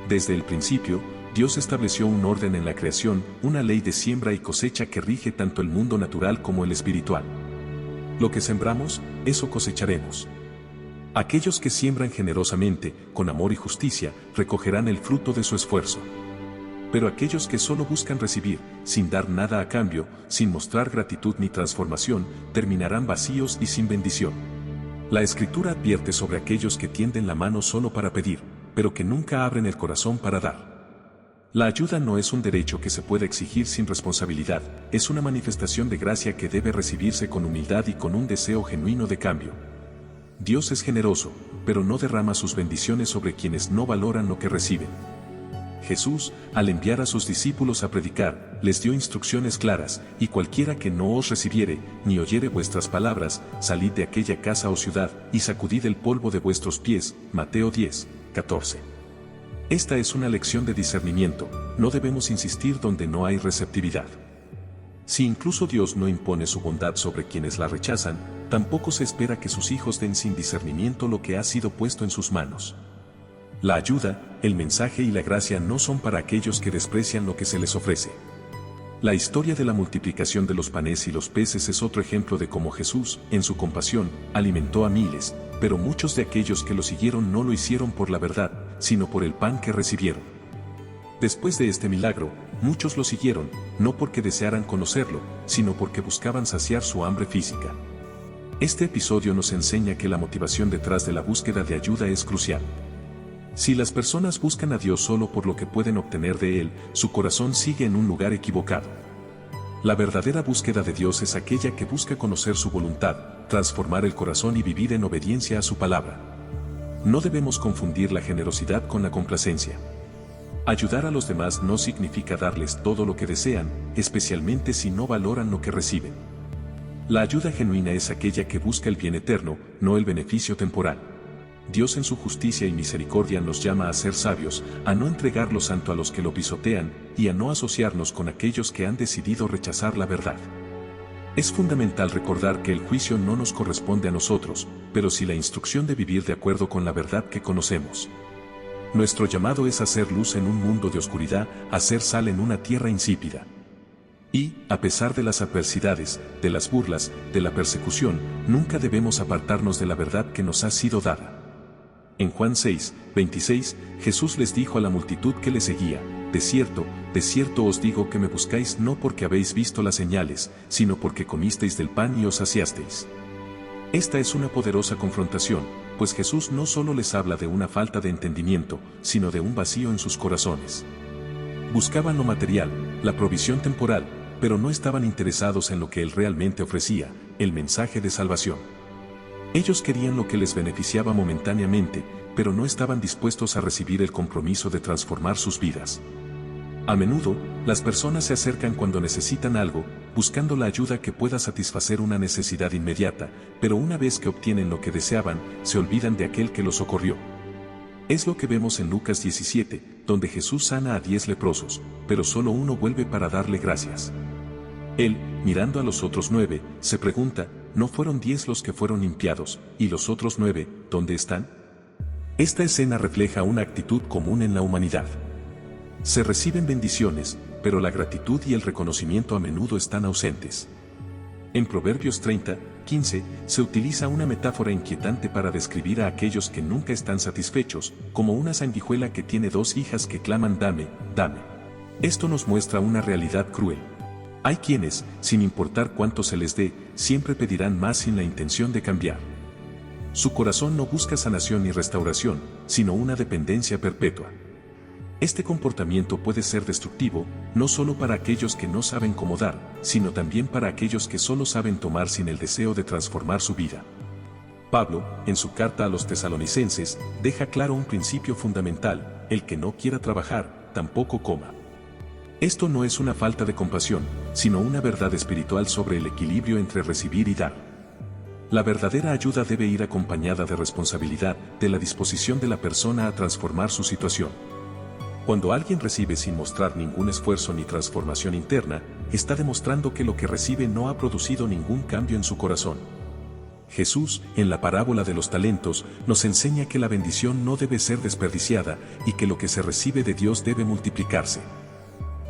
Desde el principio, Dios estableció un orden en la creación, una ley de siembra y cosecha que rige tanto el mundo natural como el espiritual. Lo que sembramos, eso cosecharemos. Aquellos que siembran generosamente, con amor y justicia, recogerán el fruto de su esfuerzo. Pero aquellos que solo buscan recibir, sin dar nada a cambio, sin mostrar gratitud ni transformación, terminarán vacíos y sin bendición. La Escritura advierte sobre aquellos que tienden la mano solo para pedir, pero que nunca abren el corazón para dar. La ayuda no es un derecho que se puede exigir sin responsabilidad, es una manifestación de gracia que debe recibirse con humildad y con un deseo genuino de cambio. Dios es generoso, pero no derrama sus bendiciones sobre quienes no valoran lo que reciben. Jesús, al enviar a sus discípulos a predicar, les dio instrucciones claras, y cualquiera que no os recibiere, ni oyere vuestras palabras, salid de aquella casa o ciudad, y sacudid el polvo de vuestros pies. Mateo 10, 14. Esta es una lección de discernimiento, no debemos insistir donde no hay receptividad. Si incluso Dios no impone su bondad sobre quienes la rechazan, tampoco se espera que sus hijos den sin discernimiento lo que ha sido puesto en sus manos. La ayuda, el mensaje y la gracia no son para aquellos que desprecian lo que se les ofrece. La historia de la multiplicación de los panes y los peces es otro ejemplo de cómo Jesús, en su compasión, alimentó a miles, pero muchos de aquellos que lo siguieron no lo hicieron por la verdad, sino por el pan que recibieron. Después de este milagro, muchos lo siguieron, no porque desearan conocerlo, sino porque buscaban saciar su hambre física. Este episodio nos enseña que la motivación detrás de la búsqueda de ayuda es crucial. Si las personas buscan a Dios solo por lo que pueden obtener de Él, su corazón sigue en un lugar equivocado. La verdadera búsqueda de Dios es aquella que busca conocer su voluntad, transformar el corazón y vivir en obediencia a su palabra. No debemos confundir la generosidad con la complacencia. Ayudar a los demás no significa darles todo lo que desean, especialmente si no valoran lo que reciben. La ayuda genuina es aquella que busca el bien eterno, no el beneficio temporal. Dios en su justicia y misericordia nos llama a ser sabios, a no entregar lo santo a los que lo pisotean, y a no asociarnos con aquellos que han decidido rechazar la verdad. Es fundamental recordar que el juicio no nos corresponde a nosotros, pero sí la instrucción de vivir de acuerdo con la verdad que conocemos. Nuestro llamado es hacer luz en un mundo de oscuridad, hacer sal en una tierra insípida. Y, a pesar de las adversidades, de las burlas, de la persecución, nunca debemos apartarnos de la verdad que nos ha sido dada. En Juan 6, 26, Jesús les dijo a la multitud que le seguía: de cierto os digo que me buscáis no porque habéis visto las señales, sino porque comisteis del pan y os saciasteis. Esta es una poderosa confrontación, pues Jesús no solo les habla de una falta de entendimiento, sino de un vacío en sus corazones. Buscaban lo material, la provisión temporal, pero no estaban interesados en lo que Él realmente ofrecía, el mensaje de salvación. Ellos querían lo que les beneficiaba momentáneamente, pero no estaban dispuestos a recibir el compromiso de transformar sus vidas. A menudo, las personas se acercan cuando necesitan algo, buscando la ayuda que pueda satisfacer una necesidad inmediata, pero una vez que obtienen lo que deseaban, se olvidan de aquel que los socorrió. Es lo que vemos en Lucas 17, donde Jesús sana a 10 leprosos, pero solo uno vuelve para darle gracias. Él, mirando a los otros 9, se pregunta: ¿no fueron 10 los que fueron limpiados, y los otros 9, dónde están? Esta escena refleja una actitud común en la humanidad. Se reciben bendiciones, pero la gratitud y el reconocimiento a menudo están ausentes. En Proverbios 30, 15, se utiliza una metáfora inquietante para describir a aquellos que nunca están satisfechos, como una sanguijuela que tiene 2 hijas que claman: dame, dame. Esto nos muestra una realidad cruel. Hay quienes, sin importar cuánto se les dé, siempre pedirán más sin la intención de cambiar. Su corazón no busca sanación ni restauración, sino una dependencia perpetua. Este comportamiento puede ser destructivo, no solo para aquellos que no saben cómo dar, sino también para aquellos que solo saben tomar sin el deseo de transformar su vida. Pablo, en su carta a los tesalonicenses, deja claro un principio fundamental: el que no quiera trabajar, tampoco coma. Esto no es una falta de compasión, sino una verdad espiritual sobre el equilibrio entre recibir y dar. La verdadera ayuda debe ir acompañada de responsabilidad, de la disposición de la persona a transformar su situación. Cuando alguien recibe sin mostrar ningún esfuerzo ni transformación interna, está demostrando que lo que recibe no ha producido ningún cambio en su corazón. Jesús, en la parábola de los talentos, nos enseña que la bendición no debe ser desperdiciada y que lo que se recibe de Dios debe multiplicarse.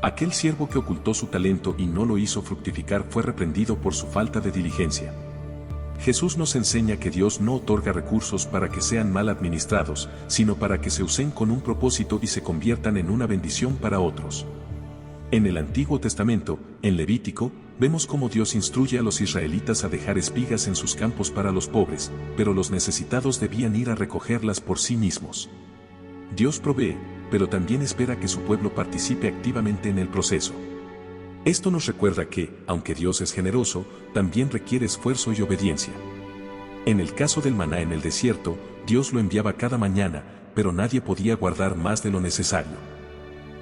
Aquel siervo que ocultó su talento y no lo hizo fructificar fue reprendido por su falta de diligencia. Jesús nos enseña que Dios no otorga recursos para que sean mal administrados, sino para que se usen con un propósito y se conviertan en una bendición para otros. En el Antiguo Testamento, en Levítico, vemos cómo Dios instruye a los israelitas a dejar espigas en sus campos para los pobres, pero los necesitados debían ir a recogerlas por sí mismos. Dios provee, pero también espera que su pueblo participe activamente en el proceso. Esto nos recuerda que, aunque Dios es generoso, también requiere esfuerzo y obediencia. En el caso del maná en el desierto, Dios lo enviaba cada mañana, pero nadie podía guardar más de lo necesario.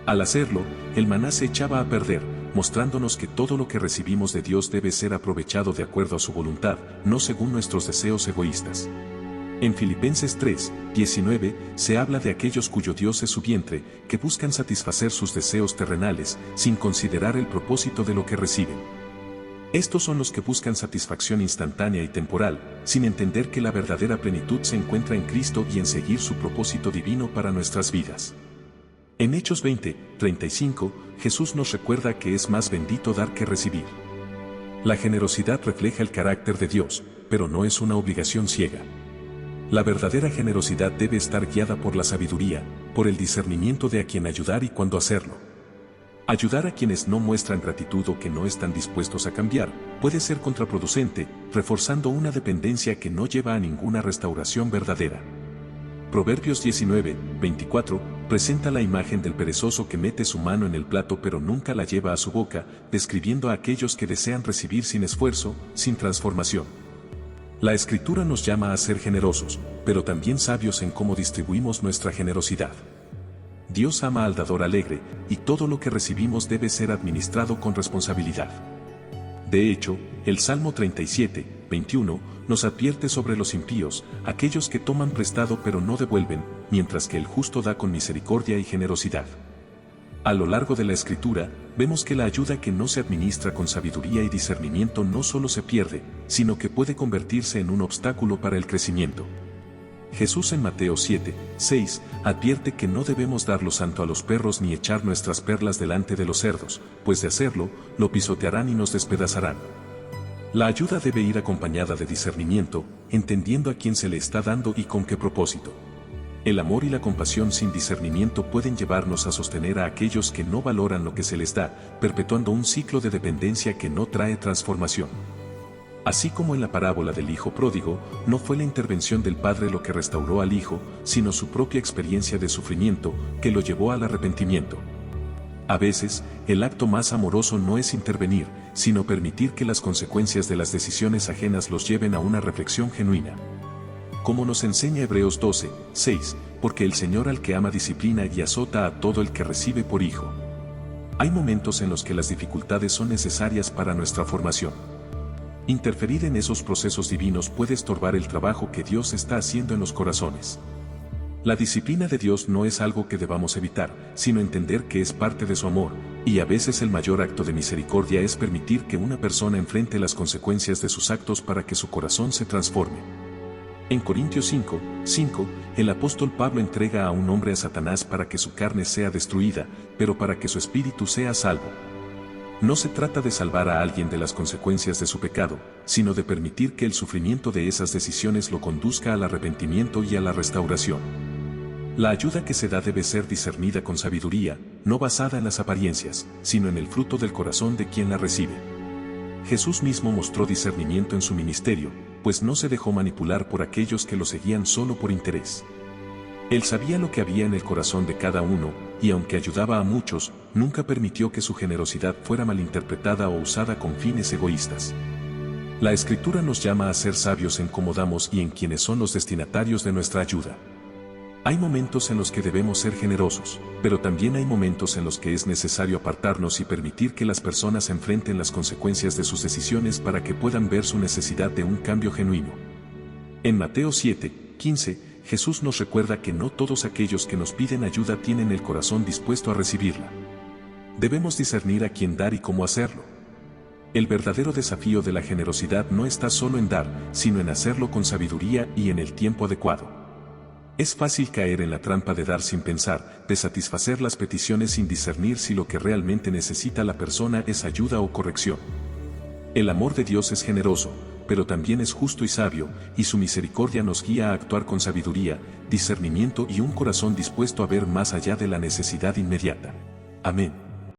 Al hacerlo, el maná se echaba a perder, mostrándonos que todo lo que recibimos de Dios debe ser aprovechado de acuerdo a su voluntad, no según nuestros deseos egoístas. En Filipenses 3:19 se habla de aquellos cuyo Dios es su vientre, que buscan satisfacer sus deseos terrenales, sin considerar el propósito de lo que reciben. Estos son los que buscan satisfacción instantánea y temporal, sin entender que la verdadera plenitud se encuentra en Cristo y en seguir su propósito divino para nuestras vidas. En Hechos 20:35, Jesús nos recuerda que es más bendito dar que recibir. La generosidad refleja el carácter de Dios, pero no es una obligación ciega. La verdadera generosidad debe estar guiada por la sabiduría, por el discernimiento de a quién ayudar y cuándo hacerlo. Ayudar a quienes no muestran gratitud o que no están dispuestos a cambiar, puede ser contraproducente, reforzando una dependencia que no lleva a ninguna restauración verdadera. Proverbios 19:24 presenta la imagen del perezoso que mete su mano en el plato pero nunca la lleva a su boca, describiendo a aquellos que desean recibir sin esfuerzo, sin transformación. La Escritura nos llama a ser generosos, pero también sabios en cómo distribuimos nuestra generosidad. Dios ama al dador alegre, y todo lo que recibimos debe ser administrado con responsabilidad. De hecho, el Salmo 37:21 nos advierte sobre los impíos, aquellos que toman prestado pero no devuelven, mientras que el justo da con misericordia y generosidad. A lo largo de la Escritura, vemos que la ayuda que no se administra con sabiduría y discernimiento no solo se pierde, sino que puede convertirse en un obstáculo para el crecimiento. Jesús en Mateo 7:6 advierte que no debemos dar lo santo a los perros ni echar nuestras perlas delante de los cerdos, pues de hacerlo, lo pisotearán y nos despedazarán. La ayuda debe ir acompañada de discernimiento, entendiendo a quién se le está dando y con qué propósito. El amor y la compasión sin discernimiento pueden llevarnos a sostener a aquellos que no valoran lo que se les da, perpetuando un ciclo de dependencia que no trae transformación. Así como en la parábola del hijo pródigo, no fue la intervención del padre lo que restauró al hijo, sino su propia experiencia de sufrimiento, que lo llevó al arrepentimiento. A veces, el acto más amoroso no es intervenir, sino permitir que las consecuencias de las decisiones ajenas los lleven a una reflexión genuina. Como nos enseña Hebreos 12:6, porque el Señor al que ama disciplina y azota a todo el que recibe por hijo. Hay momentos en los que las dificultades son necesarias para nuestra formación. Interferir en esos procesos divinos puede estorbar el trabajo que Dios está haciendo en los corazones. La disciplina de Dios no es algo que debamos evitar, sino entender que es parte de su amor, y a veces el mayor acto de misericordia es permitir que una persona enfrente las consecuencias de sus actos para que su corazón se transforme. En Corintios 5:5, el apóstol Pablo entrega a un hombre a Satanás para que su carne sea destruida, pero para que su espíritu sea salvo. No se trata de salvar a alguien de las consecuencias de su pecado, sino de permitir que el sufrimiento de esas decisiones lo conduzca al arrepentimiento y a la restauración. La ayuda que se da debe ser discernida con sabiduría, no basada en las apariencias, sino en el fruto del corazón de quien la recibe. Jesús mismo mostró discernimiento en su ministerio, pues no se dejó manipular por aquellos que lo seguían solo por interés. Él sabía lo que había en el corazón de cada uno, y aunque ayudaba a muchos, nunca permitió que su generosidad fuera malinterpretada o usada con fines egoístas. La Escritura nos llama a ser sabios en cómo damos y en quiénes son los destinatarios de nuestra ayuda. Hay momentos en los que debemos ser generosos, pero también hay momentos en los que es necesario apartarnos y permitir que las personas enfrenten las consecuencias de sus decisiones para que puedan ver su necesidad de un cambio genuino. En Mateo 7:15, Jesús nos recuerda que no todos aquellos que nos piden ayuda tienen el corazón dispuesto a recibirla. Debemos discernir a quién dar y cómo hacerlo. El verdadero desafío de la generosidad no está solo en dar, sino en hacerlo con sabiduría y en el tiempo adecuado. Es fácil caer en la trampa de dar sin pensar, de satisfacer las peticiones sin discernir si lo que realmente necesita la persona es ayuda o corrección. El amor de Dios es generoso, pero también es justo y sabio, y su misericordia nos guía a actuar con sabiduría, discernimiento y un corazón dispuesto a ver más allá de la necesidad inmediata. Amén.